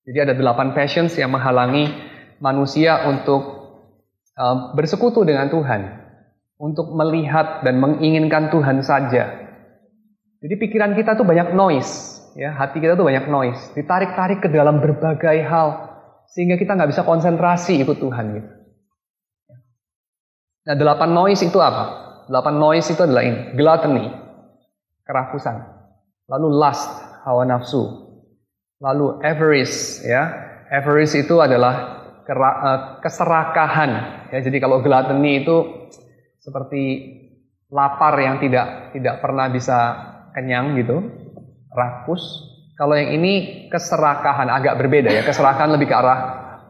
Jadi ada 8 passions yang menghalangi manusia untuk bersekutu dengan Tuhan, untuk melihat dan menginginkan Tuhan saja. Jadi pikiran kita tuh banyak noise, ya, hati kita tuh banyak noise, ditarik-tarik ke dalam berbagai hal, sehingga kita nggak bisa konsentrasi ikut Tuhan gitu. Nah, 8 noise itu apa? 8 noise itu adalah ini, gluttony, kerakusan, lalu lust, hawa nafsu, lalu avarice, ya, avarice itu adalah keserakahan, ya. Jadi kalau gluttony itu seperti lapar yang tidak pernah bisa kenyang gitu, rakus. Kalau yang ini keserakahan, agak berbeda ya, keserakahan lebih ke arah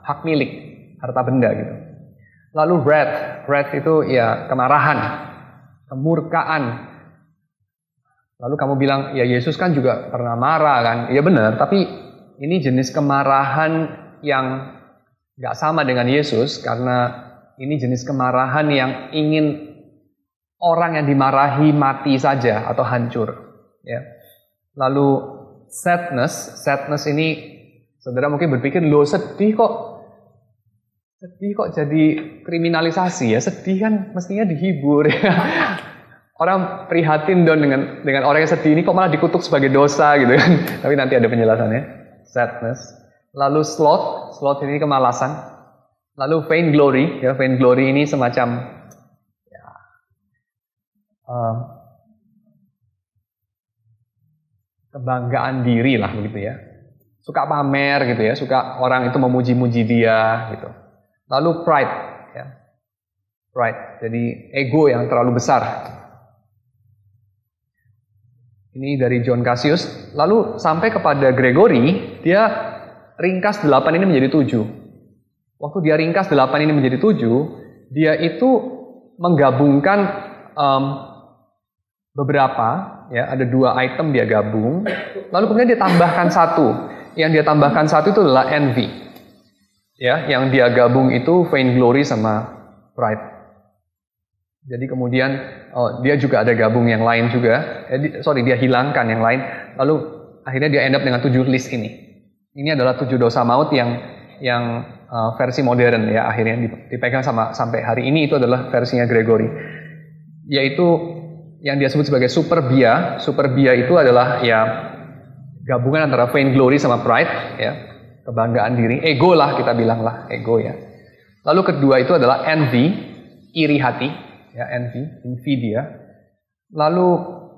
hak milik, harta benda gitu. Lalu wrath itu ya kemarahan, kemurkaan. Lalu kamu bilang, ya Yesus kan juga pernah marah kan? Ya benar, tapi ini jenis kemarahan yang gak sama dengan Yesus, karena ini jenis kemarahan yang ingin orang yang dimarahi mati saja atau hancur. Ya. Lalu sadness ini, saudara mungkin berpikir, loh sedih kok jadi kriminalisasi ya, sedih kan mestinya dihibur ya. Orang prihatin dong dengan orang yang sedih ini kok malah dikutuk sebagai dosa gitu kan. Tapi nanti ada penjelasannya. Sadness. Lalu sloth ini kemalasan. Lalu vainglory, ya, vainglory ini semacam ya, kebanggaan diri lah begitu ya. Suka pamer gitu ya, suka orang itu memuji-muji dia gitu. Lalu pride, ya. Pride, jadi ego yang terlalu besar. Ini dari John Cassius. Lalu sampai kepada Gregory, dia ringkas 8 ini menjadi 7. Waktu dia ringkas 8 ini menjadi 7, dia itu menggabungkan beberapa, ya, ada 2 item dia gabung. Lalu kemudian dia tambahkan 1. Yang dia tambahkan 1 itu adalah envy. Ya, yang dia gabung itu vainglory sama pride. Jadi kemudian dia juga ada gabung yang lain juga. Dia hilangkan yang lain. Lalu akhirnya dia end up dengan 7 list ini. Ini adalah 7 dosa maut yang versi modern ya, akhirnya dipegang sampai hari ini. Itu adalah versinya Gregory. Yaitu yang dia sebut sebagai superbia. Superbia itu adalah ya gabungan antara vainglory sama pride, ya. Kebanggaan diri, ego lah kita bilang lah, ego ya. Lalu kedua itu adalah envy, iri hati, ya, envy, invidia. Lalu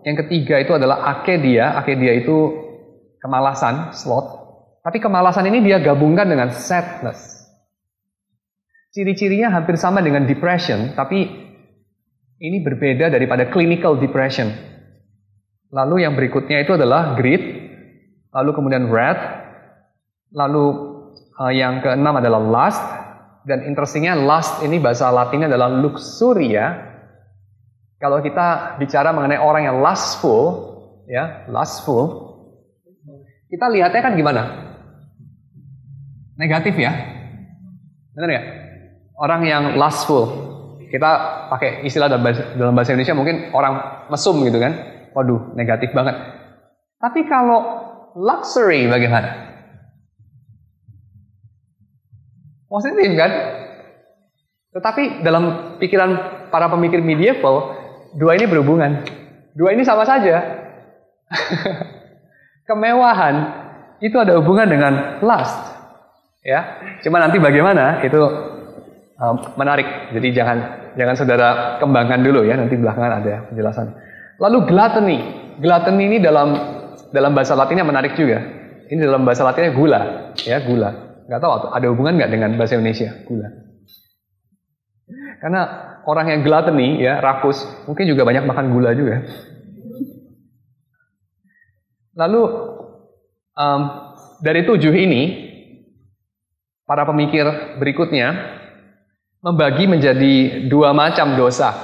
yang ketiga itu adalah akedia itu kemalasan, sloth. Tapi kemalasan ini dia gabungkan dengan sadness. Ciri-cirinya hampir sama dengan depression, tapi ini berbeda daripada clinical depression. Lalu yang berikutnya itu adalah greed, lalu kemudian wrath. Lalu yang keenam adalah lust, dan interestingnya lust ini bahasa Latinnya adalah luxuria. Kalau kita bicara mengenai orang yang lustful, ya, lustful, kita lihatnya kan gimana? Negatif ya, benar ya? Orang yang lustful, kita pakai istilah dalam bahasa Indonesia mungkin orang mesum gitu kan? Waduh, negatif banget. Tapi kalau luxury bagaimana? Positif kan? Tetapi dalam pikiran para pemikir medieval, 2 ini berhubungan. 2 ini sama saja. Kemewahan itu ada hubungan dengan lust. Ya, cuma nanti bagaimana itu menarik. Jadi jangan saudara kembangkan dulu ya, nanti belakangan ada penjelasan. Lalu gluttony ini dalam bahasa Latinnya menarik juga. Ini dalam bahasa Latinnya gula, ya, gula. Nggak tahu ada hubungan nggak dengan bahasa Indonesia, gula. Karena orang yang gluttony, ya, rakus, mungkin juga banyak makan gula juga. Lalu dari 7 ini, para pemikir berikutnya membagi menjadi 2 macam dosa.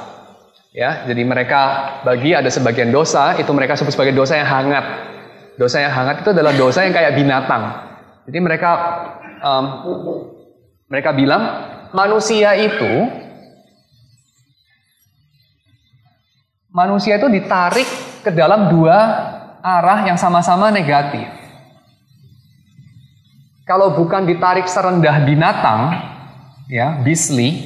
Ya, jadi mereka bagi ada sebagian dosa, itu mereka sebut sebagai dosa yang hangat. Dosa yang hangat itu adalah dosa yang kayak binatang. Jadi mereka bilang manusia itu manusia itu ditarik ke dalam dua arah yang sama-sama negatif. Kalau bukan ditarik serendah binatang, ya, beastly,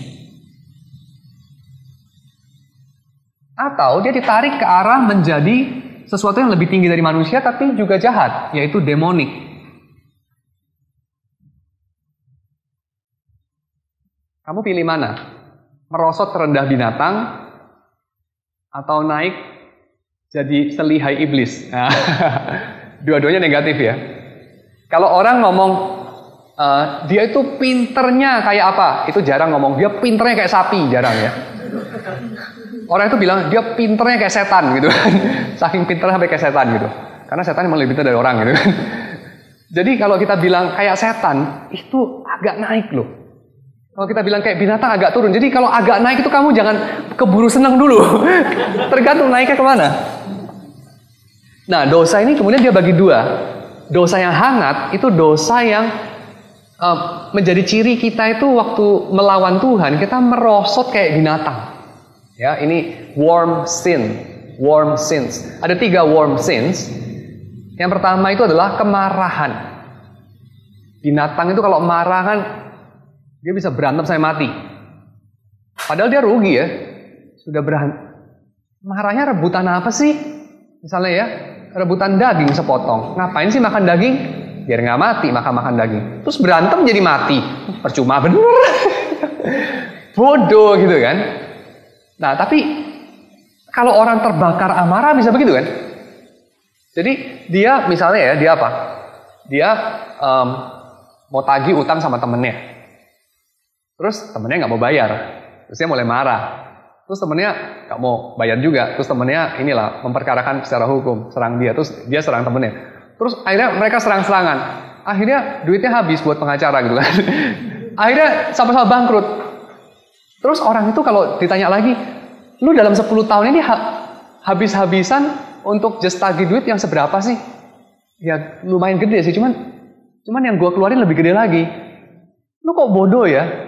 atau dia ditarik ke arah menjadi sesuatu yang lebih tinggi dari manusia tapi juga jahat, yaitu demonik. Kamu pilih mana? Merosot terendah binatang atau naik jadi selihai iblis? Nah, dua-duanya negatif ya. Kalau orang ngomong dia itu pinternya kayak apa? Itu jarang ngomong. Dia pinternya kayak sapi, jarang ya. Orang itu bilang dia pinternya kayak setan gitu kan. Saking pinternya sampai kayak setan gitu. Karena setan memang lebih pintar dari orang gitu kan. Jadi kalau kita bilang kayak setan, itu agak naik loh. Kalau kita bilang kayak binatang agak turun. Jadi kalau agak naik itu kamu jangan keburu senang dulu. Tergantung naiknya kemana. Nah, dosa ini kemudian dia bagi dua. Dosa yang hangat itu dosa yang menjadi ciri kita itu waktu melawan Tuhan, kita merosot kayak binatang. Ya, ini worm sin, worm sins. Ada 3 worm sins. Yang pertama itu adalah kemarahan. Binatang itu kalau marah kan dia bisa berantem sampai mati. Padahal dia rugi ya. Sudah berantem. Marahnya rebutan apa sih? Misalnya ya, rebutan daging sepotong. Ngapain sih makan daging? Biar nggak mati makan daging. Terus berantem jadi mati. Percuma bener. Bodoh gitu kan. Nah, tapi kalau orang terbakar amarah bisa begitu kan? Jadi dia misalnya ya, dia apa? Dia mau tagih utang sama temennya. Terus temennya nggak mau bayar. Terus dia mulai marah. Terus temennya nggak mau bayar juga. Terus temennya inilah memperkarakan secara hukum, serang dia. Terus dia serang temennya. Terus akhirnya mereka serang-serangan. Akhirnya duitnya habis buat pengacara gitu kan. Akhirnya sama-sama bangkrut. Terus orang itu kalau ditanya lagi, lu dalam 10 tahun ini habis-habisan untuk just tagih duit yang seberapa sih? Ya lumayan gede sih, cuman yang gua keluarin lebih gede lagi. Lu kok bodoh ya?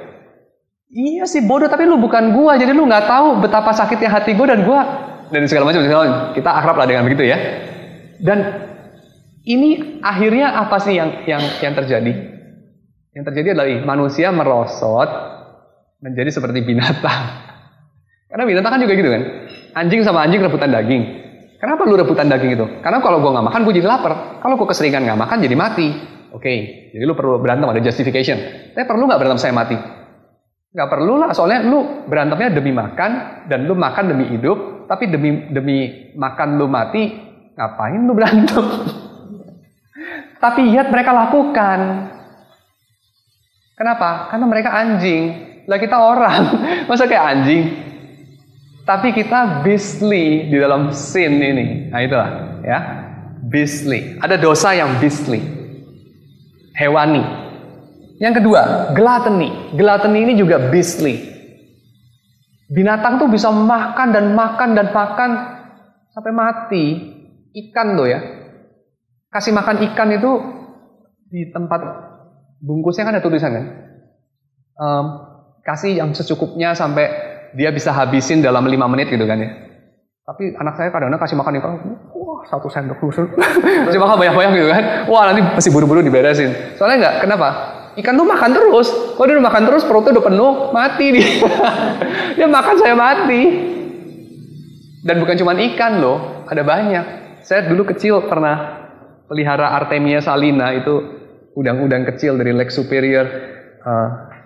Iya sih bodoh, tapi lu bukan gua, jadi lu nggak tahu betapa sakitnya hati gua dan segala macam. Kita akrab lah dengan begitu ya. Dan ini akhirnya apa sih yang terjadi? Yang terjadi adalah manusia merosot menjadi seperti binatang. Karena binatang kan juga gitu kan. Anjing sama anjing rebutan daging. Kenapa lu rebutan daging itu? Karena kalau gue nggak makan, gue jadi lapar. Kalau gue keseringan nggak makan, jadi mati. Oke, jadi lu perlu berantem, ada justification. Tapi perlu nggak berantem saya mati? Nggak perlu lah, soalnya lu berantemnya demi makan, dan lu makan demi hidup. Tapi demi makan lu mati, ngapain lu berantem? Tapi lihat mereka lakukan. Kenapa? Karena mereka anjing. Lah kita orang, masa kayak anjing? Tapi kita beastly di dalam sin ini. Nah itulah ya, beastly. Ada dosa yang beastly, hewani. Yang kedua, gluttony. Gluttony ini juga beastly. Binatang tuh bisa makan dan makan dan makan sampai mati. Ikan tuh ya, kasih makan ikan itu di tempat bungkusnya kan ada tulisan kan. Kasih yang secukupnya sampai dia bisa habisin dalam 5 menit gitu kan ya. Tapi anak saya kadang-kadang kasih makan ikan, wah 1 sendok dulu. Kasih makan banyak-banyak gitu kan. Wah nanti pasti buru-buru diberesin. Soalnya enggak, kenapa? Ikan tuh makan terus. Kalau dia udah makan terus, perutnya udah penuh, mati dia. Dia makan saya mati. Dan bukan cuma ikan loh, ada banyak. Saya dulu kecil pernah pelihara Artemia salina, itu udang-udang kecil dari Lake Superior.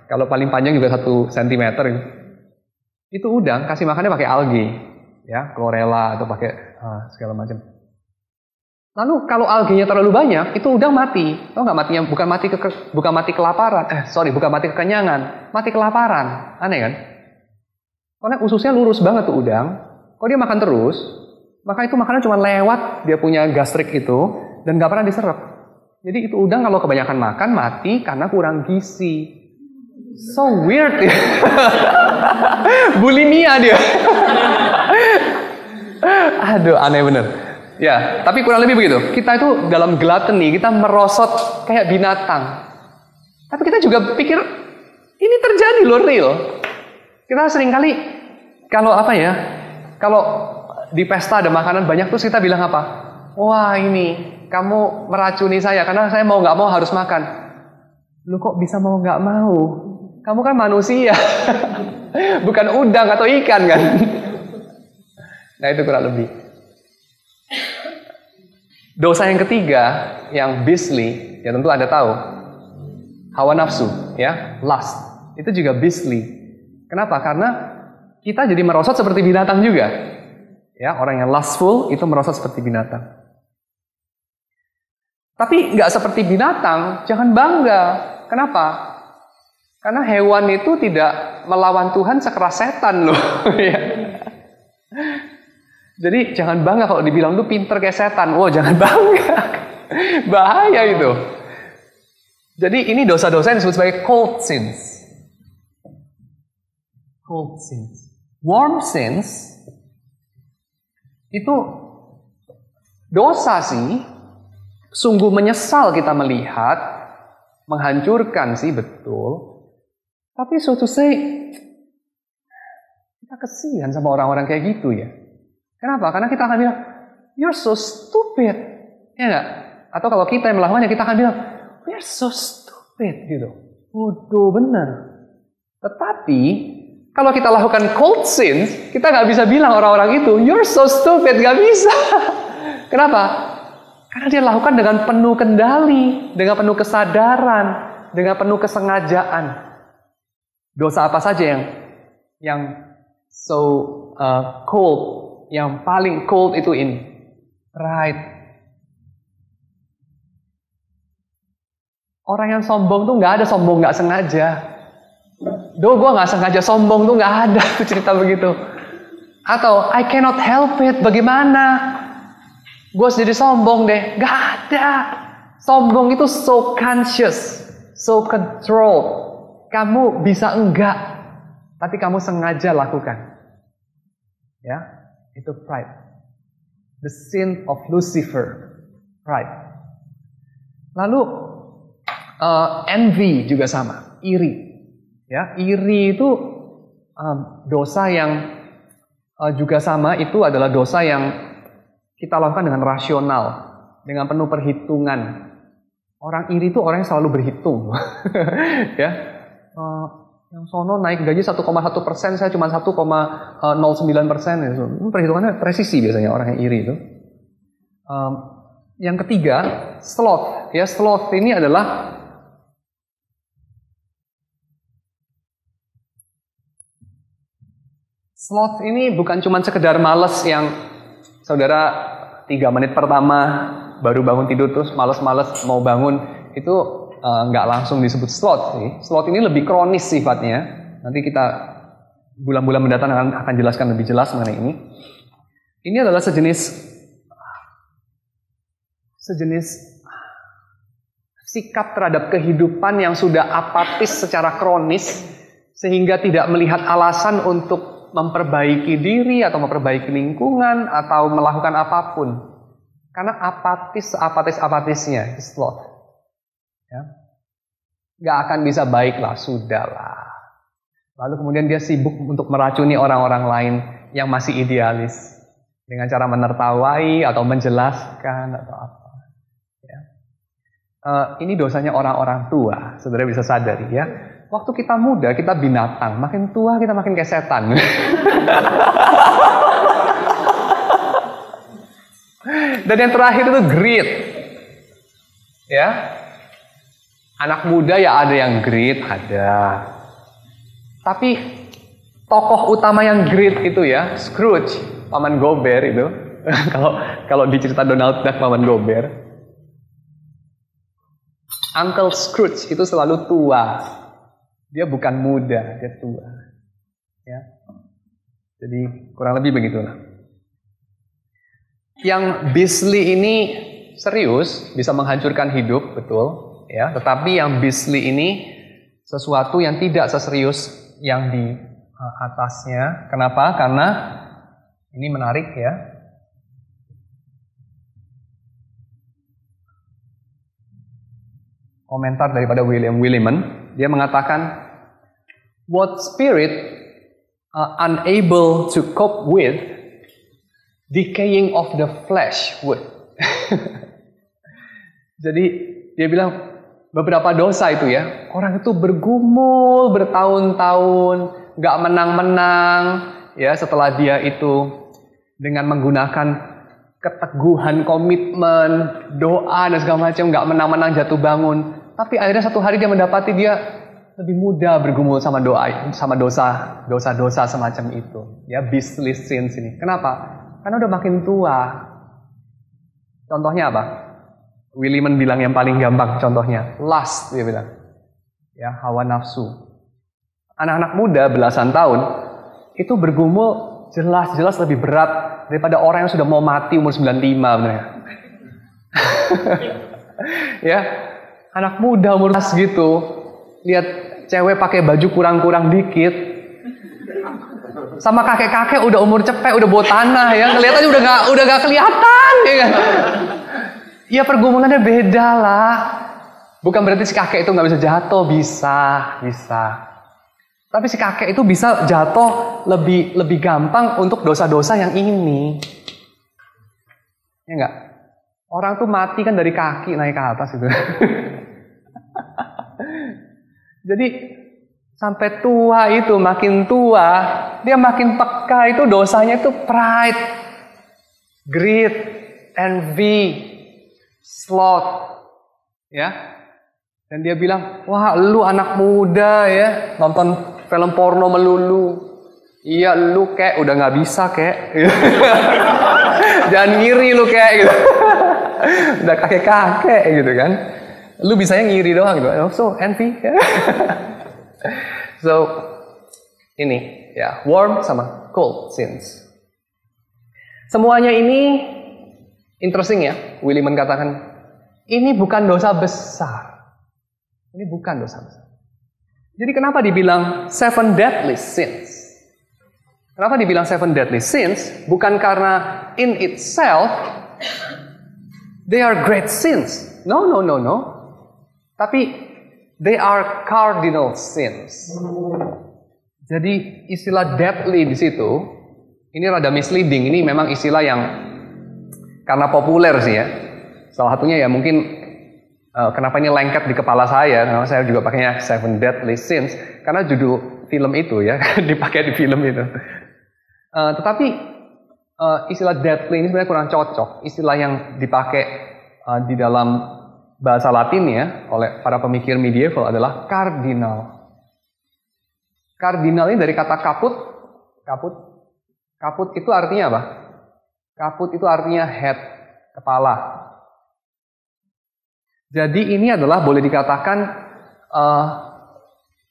Kalau paling panjang juga 1 cm. Itu udang kasih makannya pakai algae, ya, chlorella atau pakai segala macam. Lalu kalau algenya terlalu banyak, itu udang mati. Tahu nggak matinya? Bukan mati kelaparan. Bukan mati kekenyangan, mati kelaparan. Aneh kan? Karena ususnya lurus banget tuh udang. Kalau dia makan terus, maka itu makanan cuma lewat dia punya gastrik itu dan nggak pernah diserap. Jadi itu udang kalau kebanyakan makan mati karena kurang gizi. So weird ya. Bulimia dia. Aduh, aneh bener. Ya, tapi kurang lebih begitu. Kita itu dalam gluttony, kita merosot kayak binatang. Tapi kita juga pikir ini terjadi loh, real. Kita seringkali kalau di pesta ada makanan banyak, terus kita bilang apa? Wah ini, kamu meracuni saya karena saya mau nggak mau harus makan. Lu kok bisa mau nggak mau? Kamu kan manusia, bukan udang atau ikan kan? Nah itu kurang lebih. Dosa yang ketiga, yang beastly, ya tentu Anda tahu, hawa nafsu, ya, lust. Itu juga beastly. Kenapa? Karena kita jadi merosot seperti binatang juga. Ya, orang yang lustful itu merosot seperti binatang. Tapi nggak seperti binatang, jangan bangga. Kenapa? Karena hewan itu tidak melawan Tuhan sekeras setan loh. Jadi jangan bangga kalau dibilang lu pinter kayak setan. Wow, jangan bangga. Bahaya itu. Jadi ini dosa-dosa yang disebut sebagai cold sins. Cold sins. Warm sins itu dosa sih. Sungguh menyesal kita melihat, menghancurkan sih betul. Tapi so to say, kita kesian sama orang-orang kayak gitu ya. Kenapa? Karena kita akan bilang, you're so stupid. Ya enggak? Atau kalau kita yang melakukannya, kita akan bilang, you're so stupid. Gitu. Bodoh benar. Tetapi, kalau kita lakukan cold sins, kita nggak bisa bilang orang-orang itu, you're so stupid. Nggak bisa. Kenapa? Karena dia lakukan dengan penuh kendali, dengan penuh kesadaran, dengan penuh kesengajaan. Dosa apa saja yang so cold? Yang paling cold itu ini, pride. Orang yang sombong tuh nggak ada sombong nggak sengaja. Gue nggak sengaja sombong tuh nggak ada tuh cerita begitu. Atau I cannot help it, bagaimana? Gue jadi sombong deh, nggak ada. Sombong itu so conscious, so controlled. Kamu bisa enggak, tapi kamu sengaja lakukan. Ya. Itu pride. The sin of Lucifer. Pride. Lalu envy juga sama. Iri. Ya, iri itu dosa yang juga sama. Itu adalah dosa yang kita lakukan dengan rasional, dengan penuh perhitungan. Orang iri itu orang yang selalu berhitung. Ya. Yang sono naik gaji 1,1%, saya cuma 1,09%. Perhitungannya presisi biasanya orang yang iri itu. Yang ketiga, sloth. Ya, sloth ini adalah bukan cuma sekedar malas yang saudara 3 menit pertama baru bangun tidur terus malas-malas mau bangun itu. Nggak langsung disebut sloth sih. Sloth ini lebih kronis sifatnya. Nanti kita bulan-bulan mendatang akan jelaskan lebih jelas mengenai ini. Ini adalah sejenis sikap terhadap kehidupan yang sudah apatis secara kronis sehingga tidak melihat alasan untuk memperbaiki diri atau memperbaiki lingkungan atau melakukan apapun. Karena apatisnya sloth. Ya. Gak akan bisa baik lah, sudahlah. Lalu kemudian dia sibuk untuk meracuni orang-orang lain yang masih idealis dengan cara menertawai atau menjelaskan atau apa. Ya. Ini dosanya orang-orang tua, saudara bisa sadari ya. Waktu kita muda kita binatang, makin tua kita makin kayak setan. Dan yang terakhir itu greed, ya. Anak muda ya ada yang greed, ada. Tapi tokoh utama yang greed itu ya, Scrooge, Paman Gober itu. Kalau di cerita Donald Duck, Paman Gober. Uncle Scrooge itu selalu tua. Dia bukan muda, dia tua. Ya. Jadi kurang lebih begitulah. Yang beastly ini serius, bisa menghancurkan hidup, betul. Ya, tetapi yang beastly ini sesuatu yang tidak seserius yang di atasnya. Kenapa? Karena ini menarik ya. Komentar daripada William Williman, dia mengatakan, what spirit unable to cope with decaying of the flesh would. Jadi dia bilang beberapa dosa itu ya, orang itu bergumul bertahun-tahun, gak menang-menang, ya setelah dia itu dengan menggunakan keteguhan, komitmen, doa dan segala macam, gak menang-menang jatuh bangun. Tapi akhirnya satu hari dia mendapati dia lebih mudah bergumul sama dosa-dosa semacam itu. Ya, beastly sins ini. Kenapa? Karena udah makin tua. Contohnya apa? Williman bilang yang paling gampang contohnya. Lust, dia bilang. Ya, hawa nafsu. Anak-anak muda belasan tahun, itu bergumul jelas-jelas lebih berat daripada orang yang sudah mau mati umur 95 benernya. Ya, anak muda umur gitu, lihat cewek pakai baju kurang-kurang dikit, sama kakek-kakek udah umur cepek, udah bawa tanah ya, ngeliat aja udah gak kelihatan, ya kan? Ya pergumulannya beda lah. Bukan berarti si kakek itu nggak bisa jatuh, bisa. Tapi si kakek itu bisa jatuh lebih gampang untuk dosa-dosa yang ini. Ya enggak? Orang tuh mati kan dari kaki naik ke atas gitu. Jadi sampai tua itu, makin tua, dia makin peka itu dosanya itu pride, greed, envy, sloth. Ya. Dan dia bilang, wah lu anak muda ya, nonton film porno melulu. Iya lu kayak udah gak bisa kayak. Jangan ngiri lu kayak gitu. Udah kakek-kakek gitu kan. Lu bisanya ngiri doang gitu. So envy. So ini ya, warm sama cold sins. Semuanya ini interesting ya. Williman katakan ini bukan dosa besar. Ini bukan dosa besar. Jadi kenapa dibilang 7 deadly sins? Kenapa dibilang 7 deadly sins? Bukan karena in itself they are great sins. No. Tapi they are cardinal sins. Jadi istilah deadly di situ ini rada misleading. Ini memang istilah yang karena populer sih ya. Salah satunya ya mungkin kenapa ini lengket di kepala saya, karena saya juga pakainya 7 Deadly Sins, karena judul film itu ya, dipakai di film itu. Tetapi istilah deadly ini sebenarnya kurang cocok. Istilah yang dipakai di dalam bahasa Latin ya, oleh para pemikir medieval adalah cardinal. Cardinal ini dari kata kaput. Kaput itu artinya apa? Kaput itu artinya head, kepala. Jadi ini adalah boleh dikatakan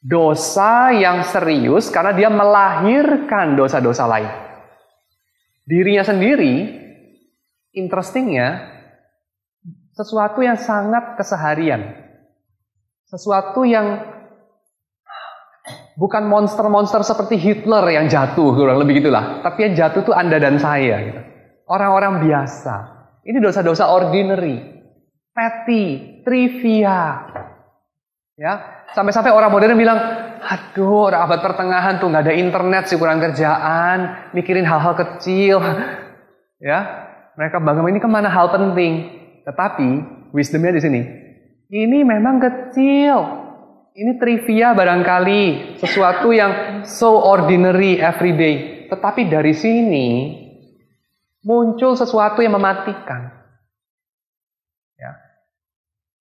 dosa yang serius karena dia melahirkan dosa-dosa lain. Dirinya sendiri, interestingnya, sesuatu yang sangat keseharian. Sesuatu yang bukan monster-monster seperti Hitler yang jatuh, kurang lebih gitulah. Tapi yang jatuh tuh Anda dan saya. Gitu. Orang-orang biasa. Ini dosa-dosa ordinary. Petty, trivia, ya sampai-sampai orang modern bilang, aduh orang abad pertengahan tuh nggak ada internet sih kurang kerjaan, mikirin hal-hal kecil, ya mereka bangga ini kemana hal penting, tetapi wisdomnya di sini, ini memang kecil, ini trivia barangkali, sesuatu yang so ordinary everyday, tetapi dari sini muncul sesuatu yang mematikan.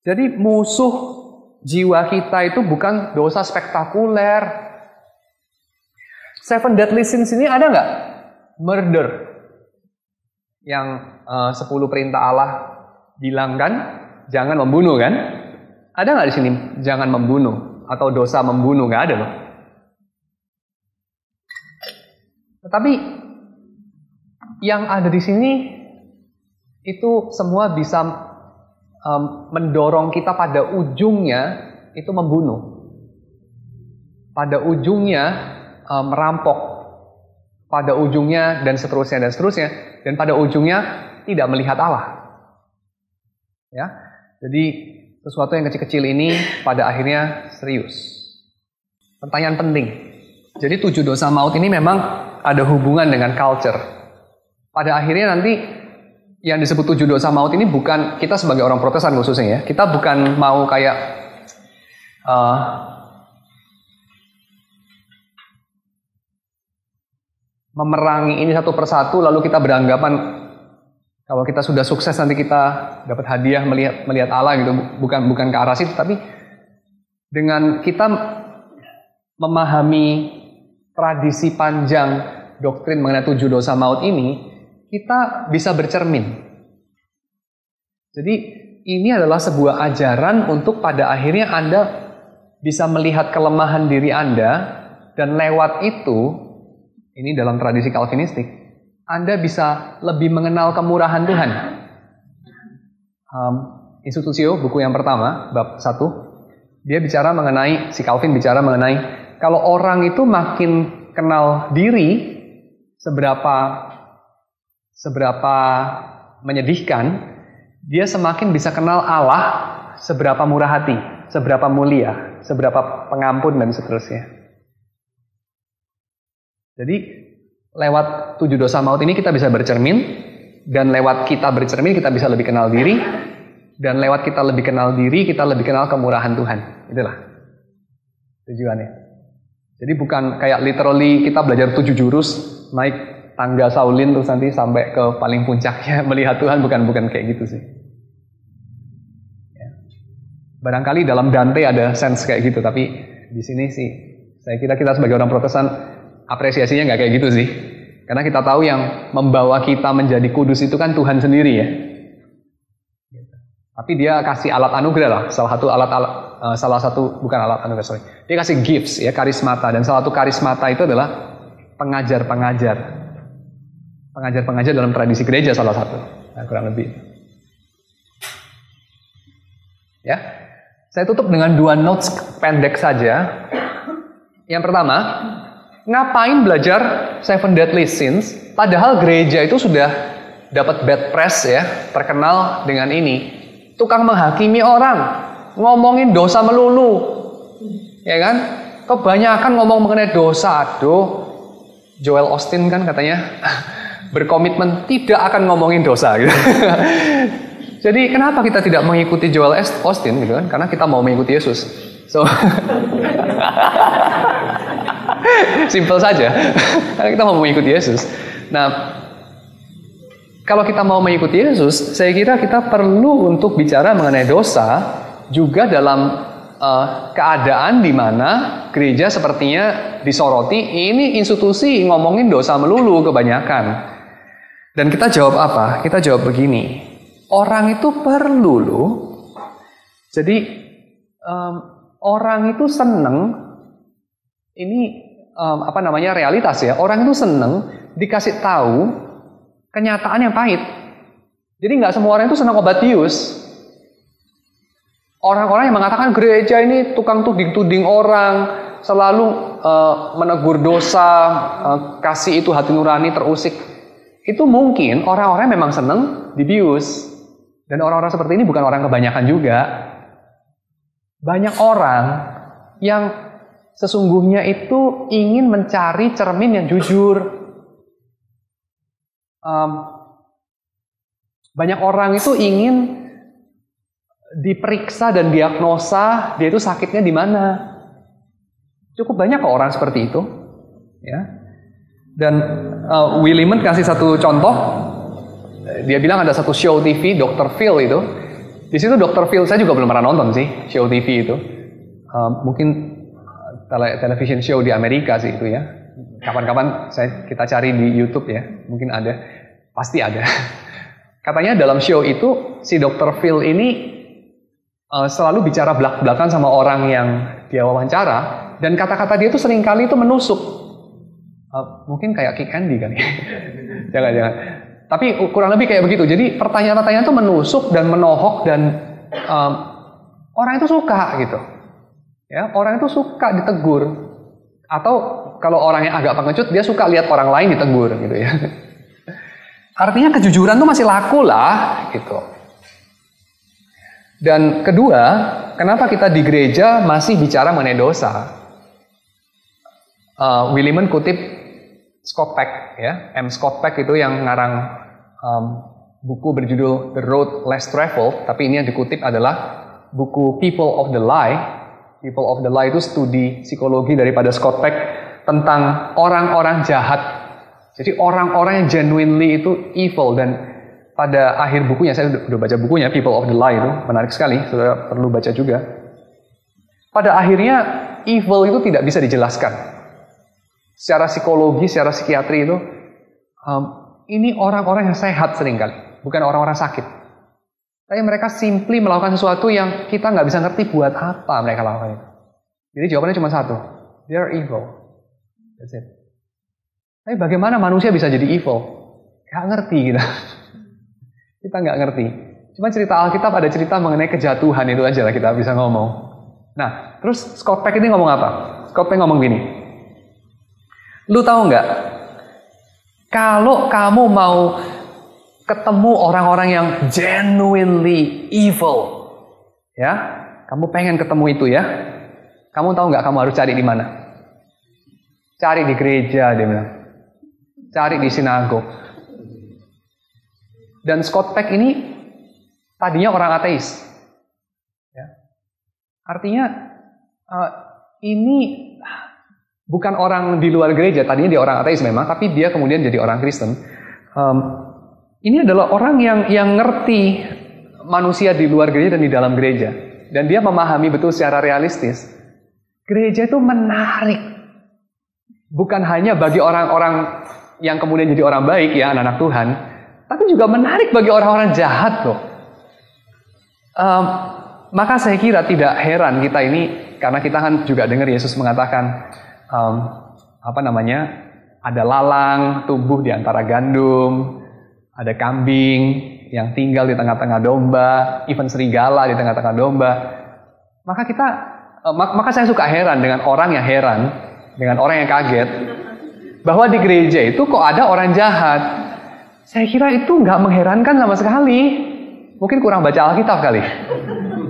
Jadi musuh jiwa kita itu bukan dosa spektakuler. 7 deadly sins ini ada nggak? Murder. Yang 10 perintah Allah bilang kan, jangan membunuh kan? Ada nggak di sini jangan membunuh atau dosa membunuh? Nggak ada loh. Tetapi yang ada di sini itu semua bisa mendorong kita pada ujungnya itu membunuh, pada ujungnya merampok, pada ujungnya dan seterusnya, dan pada ujungnya tidak melihat Allah. Ya, jadi sesuatu yang kecil-kecil ini pada akhirnya serius. Pertanyaan penting. Jadi 7 dosa maut ini memang ada hubungan dengan culture. pada akhirnya nanti yang disebut 7 dosa maut ini bukan, kita sebagai orang Protestan khususnya ya, kita bukan mau kayak memerangi ini satu persatu lalu kita beranggapan kalau kita sudah sukses nanti kita dapat hadiah melihat Allah gitu. Bukan ke arah situ, tapi dengan kita memahami tradisi panjang doktrin mengenai 7 dosa maut ini, kita bisa bercermin. Jadi ini adalah sebuah ajaran untuk pada akhirnya Anda bisa melihat kelemahan diri Anda, dan lewat itu, ini dalam tradisi Calvinistik, Anda bisa lebih mengenal kemurahan Tuhan. Institutio, buku yang pertama, bab 1, dia bicara mengenai, si Calvin bicara mengenai, kalau orang itu makin kenal diri, seberapa menyedihkan, dia semakin bisa kenal Allah, seberapa murah hati, seberapa mulia, seberapa pengampun, dan seterusnya. Jadi, lewat 7 dosa maut ini kita bisa bercermin, dan lewat kita bercermin kita bisa lebih kenal diri, dan lewat kita lebih kenal diri, kita lebih kenal kemurahan Tuhan. Itulah tujuannya. Jadi bukan kayak literally kita belajar 7 jurus, naik tangga Shaolin terus nanti sampai ke paling puncaknya melihat Tuhan, bukan kayak gitu sih. Ya. Barangkali dalam Dante ada sense kayak gitu, tapi di sini sih saya kira kita sebagai orang Protestan apresiasinya nggak kayak gitu sih. Karena kita tahu yang membawa kita menjadi kudus itu kan Tuhan sendiri ya. Tapi dia kasih alat anugerah lah, salah satu bukan alat anugerah, sorry. Dia kasih gifts ya, karismata, dan salah satu karismata itu adalah pengajar dalam tradisi gereja salah satu. Nah, kurang lebih. Ya. Saya tutup dengan 2 notes pendek saja. Yang pertama, ngapain belajar 7 Deadly Sins padahal gereja itu sudah dapat bad press ya, terkenal dengan ini. Tukang menghakimi orang, ngomongin dosa melulu. Ya kan? Kebanyakan ngomong mengenai dosa. Aduh, Joel Osteen kan katanya berkomitmen tidak akan ngomongin dosa gitu. Jadi kenapa kita tidak mengikuti Joel Osteen gitu kan? Karena kita mau mengikuti Yesus. So simple saja. Karena kita mau mengikuti Yesus. Nah, kalau kita mau mengikuti Yesus, saya kira kita perlu untuk bicara mengenai dosa juga dalam keadaan di mana gereja sepertinya disoroti, ini institusi ngomongin dosa melulu kebanyakan. Dan kita jawab apa? Kita jawab begini, orang itu perlu loh. Jadi orang itu seneng, ini realitas ya, orang itu seneng dikasih tahu kenyataan yang pahit. Jadi nggak semua orang itu senang obat bius. Orang-orang yang mengatakan gereja ini tukang tuding-tuding orang, selalu menegur dosa, kasih itu hati nurani terusik. Itu mungkin orang-orang yang memang senang dibius. Dan orang-orang seperti ini bukan orang kebanyakan juga. Banyak orang yang sesungguhnya itu ingin mencari cermin yang jujur. Banyak orang itu ingin diperiksa dan diagnosa dia itu sakitnya di mana. Cukup banyak kok orang seperti itu, ya. Dan Williman kasih satu contoh. Dia bilang ada satu show TV Dr. Phil itu. Di situ Dr. Phil, saya juga belum pernah nonton sih show TV itu. Mungkin television show di Amerika sih itu ya. Kapan-kapan kita cari di YouTube ya, mungkin ada, pasti ada. Katanya dalam show itu si Dr. Phil ini selalu bicara belak-belakan sama orang yang dia wawancara, dan kata-kata dia itu seringkali itu menusuk. Mungkin kayak Kick Andy kan ya. Jangan. Tapi kurang lebih kayak begitu. Jadi pertanyaan-pertanyaan itu menusuk dan menohok, dan orang itu suka gitu. Ya, orang itu suka ditegur. Atau kalau orang yang agak pengecut, dia suka lihat orang lain ditegur gitu ya. Artinya kejujuran itu masih laku lah gitu. Dan kedua, kenapa kita di gereja masih bicara mengenai dosa? Williman kutip Scott Peck, ya, M. Scott Peck itu yang ngarang buku berjudul The Road Less Traveled, tapi ini yang dikutip adalah buku People of the Lie. People of the Lie itu studi psikologi daripada Scott Peck tentang orang-orang jahat. Jadi orang-orang yang genuinely itu evil, dan pada akhir bukunya, saya sudah baca bukunya People of the Lie, itu menarik sekali, saudara perlu baca juga. Pada akhirnya evil itu tidak bisa dijelaskan secara psikologi, secara psikiatri itu. Ini orang-orang yang sehat seringkali, bukan orang-orang sakit. Tapi mereka simply melakukan sesuatu yang kita nggak bisa ngerti buat apa mereka lakukan itu. Jadi jawabannya cuma satu, they are evil. That's it. Tapi bagaimana manusia bisa jadi evil? Nggak ngerti kita. Kita nggak ngerti. Cuma cerita Alkitab ada cerita mengenai kejatuhan, itu aja lah kita bisa ngomong. Nah, terus Scott Peck ini ngomong apa? Scott Peck ngomong gini, lu tahu nggak? Kalau kamu mau ketemu orang-orang yang genuinely evil, ya, kamu pengen ketemu itu ya, kamu tahu nggak kamu harus cari di mana? Cari di gereja, dia bilang. Cari di sinagog. Dan Scott Peck ini tadinya orang ateis. Ya. Artinya ini bukan orang di luar gereja, tadinya dia orang ateis memang, tapi dia kemudian jadi orang Kristen. Ini adalah orang yang ngerti manusia di luar gereja dan di dalam gereja. Dan dia memahami betul secara realistis. Gereja itu menarik. Bukan hanya bagi orang-orang yang kemudian jadi orang baik, ya, anak-anak Tuhan. Tapi juga menarik bagi orang-orang jahat loh. Maka saya kira tidak heran kita ini, karena kita kan juga dengar Yesus mengatakan, ada lalang tumbuh di antara gandum, ada kambing yang tinggal di tengah-tengah domba, even serigala di tengah-tengah domba. Maka saya suka heran dengan orang yang heran, dengan orang yang kaget, bahwa di gereja itu kok ada orang jahat. Saya kira itu nggak mengherankan sama sekali. Mungkin kurang baca Alkitab kali.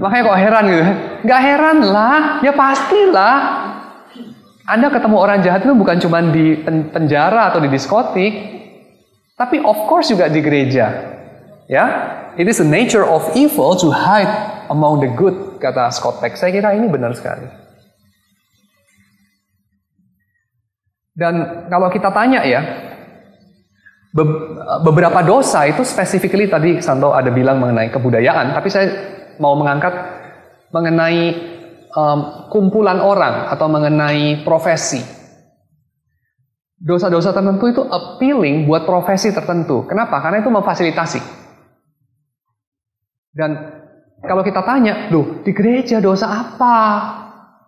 Makanya kok heran gitu. Nggak heran lah, ya pastilah. Anda ketemu orang jahat itu bukan cuma di penjara atau di diskotik, tapi of course juga di gereja. Ya, it is the nature of evil to hide among the good, kata Scott Peck. Saya kira ini benar sekali. Dan kalau kita tanya ya, beberapa dosa itu specifically tadi Santo ada bilang mengenai kebudayaan, tapi saya mau mengangkat mengenai kumpulan orang atau mengenai profesi. Dosa-dosa tertentu itu appealing buat profesi tertentu. Kenapa? Karena itu memfasilitasi. Dan kalau kita tanya, loh, di gereja dosa apa?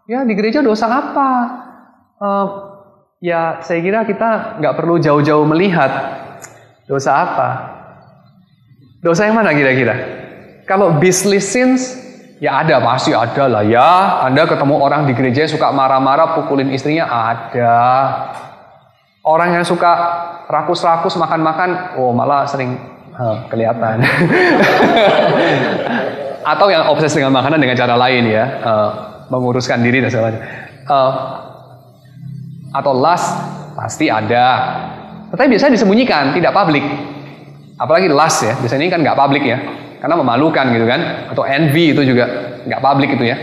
Ya, di gereja dosa apa? Ya, saya kira kita nggak perlu jauh-jauh melihat dosa apa. Dosa yang mana kira-kira? Kalau business sins, ya ada, pasti ada lah ya. Anda ketemu orang di gereja suka marah-marah, pukulin istrinya, ada. Orang yang suka rakus-rakus, makan-makan, oh malah sering kelihatan. Atau yang obses dengan makanan dengan cara lain ya, menguruskan diri dan segala macam. Atau lust, pasti ada. Tetapi biasanya disembunyikan, tidak publik. Apalagi lust ya, biasanya ini kan nggak publik ya. Karena memalukan gitu kan. Atau envy itu juga nggak publik itu ya.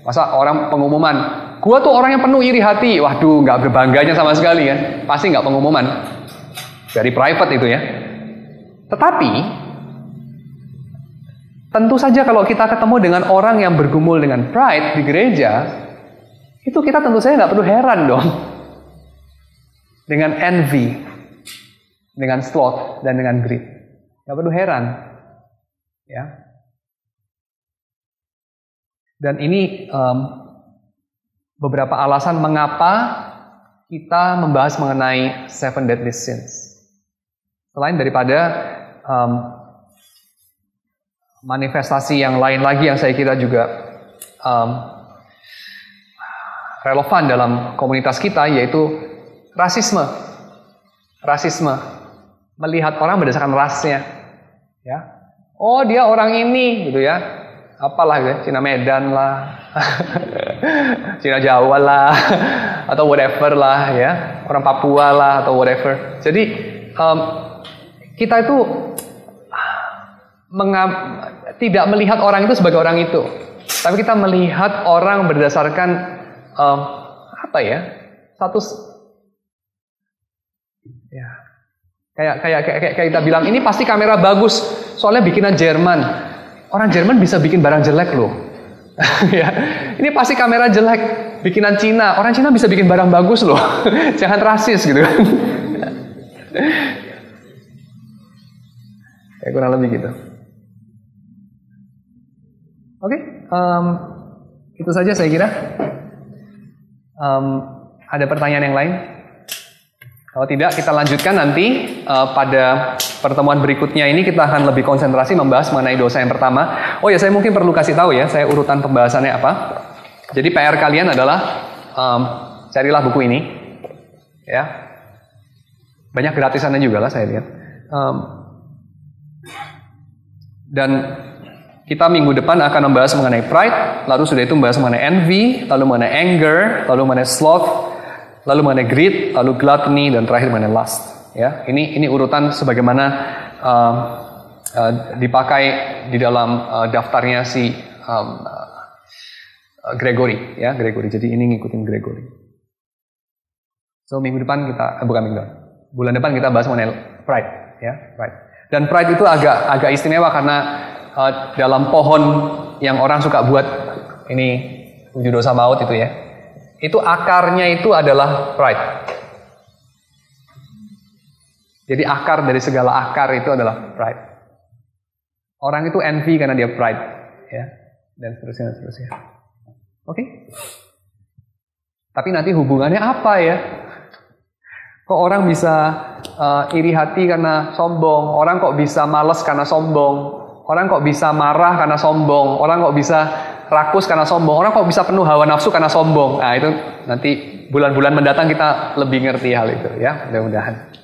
Masa orang pengumuman, gua tuh orang yang penuh iri hati. Waduh, nggak berbangganya sama sekali kan. Pasti nggak pengumuman. Dari private itu ya. Tetapi, tentu saja kalau kita ketemu dengan orang yang bergumul dengan pride di gereja, itu kita tentu saja nggak perlu heran dong. Dengan envy, dengan sloth, dan dengan greed. Nggak perlu heran. Ya. Dan ini beberapa alasan mengapa kita membahas mengenai 7 deadly sins. Selain daripada manifestasi yang lain lagi yang saya kira juga relevan dalam komunitas kita, yaitu rasisme. Rasisme. Melihat orang berdasarkan rasnya. Ya. Oh, dia orang ini gitu ya. Apalah ya, Cina Medan lah. Cina Jawa lah atau whatever lah ya. orang Papua lah atau whatever. Jadi kita itu tidak melihat orang itu sebagai orang itu, tapi kita melihat orang berdasarkan status. Ya, kayak kita bilang ini pasti kamera bagus, soalnya bikinan Jerman. Orang Jerman bisa bikin barang jelek loh. Ya, ini pasti kamera jelek, bikinan Cina. Orang Cina bisa bikin barang bagus loh. Jangan rasis gitu. Kayak kurang lebih gitu. Oke, itu saja saya kira. Ada pertanyaan yang lain? Kalau tidak, kita lanjutkan nanti pada pertemuan berikutnya ini kita akan lebih konsentrasi membahas mengenai dosa yang pertama. Oh ya, saya mungkin perlu kasih tahu ya, saya urutan pembahasannya apa. Jadi PR kalian adalah carilah buku ini, ya. Banyak gratisannya juga lah saya lihat. Dan kita minggu depan akan membahas mengenai pride, lalu sudah itu membahas mengenai envy, lalu mengenai anger, lalu mengenai sloth, lalu mengenai greed, lalu gluttony, dan terakhir mengenai lust. Ya, ini urutan sebagaimana dipakai di dalam daftarnya si Gregory, ya Gregory. Jadi ini ngikutin Gregory. So bulan depan kita bahas mengenai pride, ya pride. Dan pride itu agak istimewa karena dalam pohon yang orang suka buat ini 7 dosa maut itu ya, itu akarnya itu adalah pride. Jadi akar dari segala akar itu adalah pride. Orang itu envy karena dia pride, ya, dan seterusnya. Oke? Tapi nanti hubungannya apa ya? Kok orang bisa iri hati karena sombong? Orang kok bisa malas karena sombong? Orang kok bisa marah karena sombong? Orang kok bisa rakus karena sombong? Orang kok bisa penuh hawa nafsu karena sombong? Nah itu nanti bulan-bulan mendatang kita lebih ngerti hal itu ya, mudah-mudahan.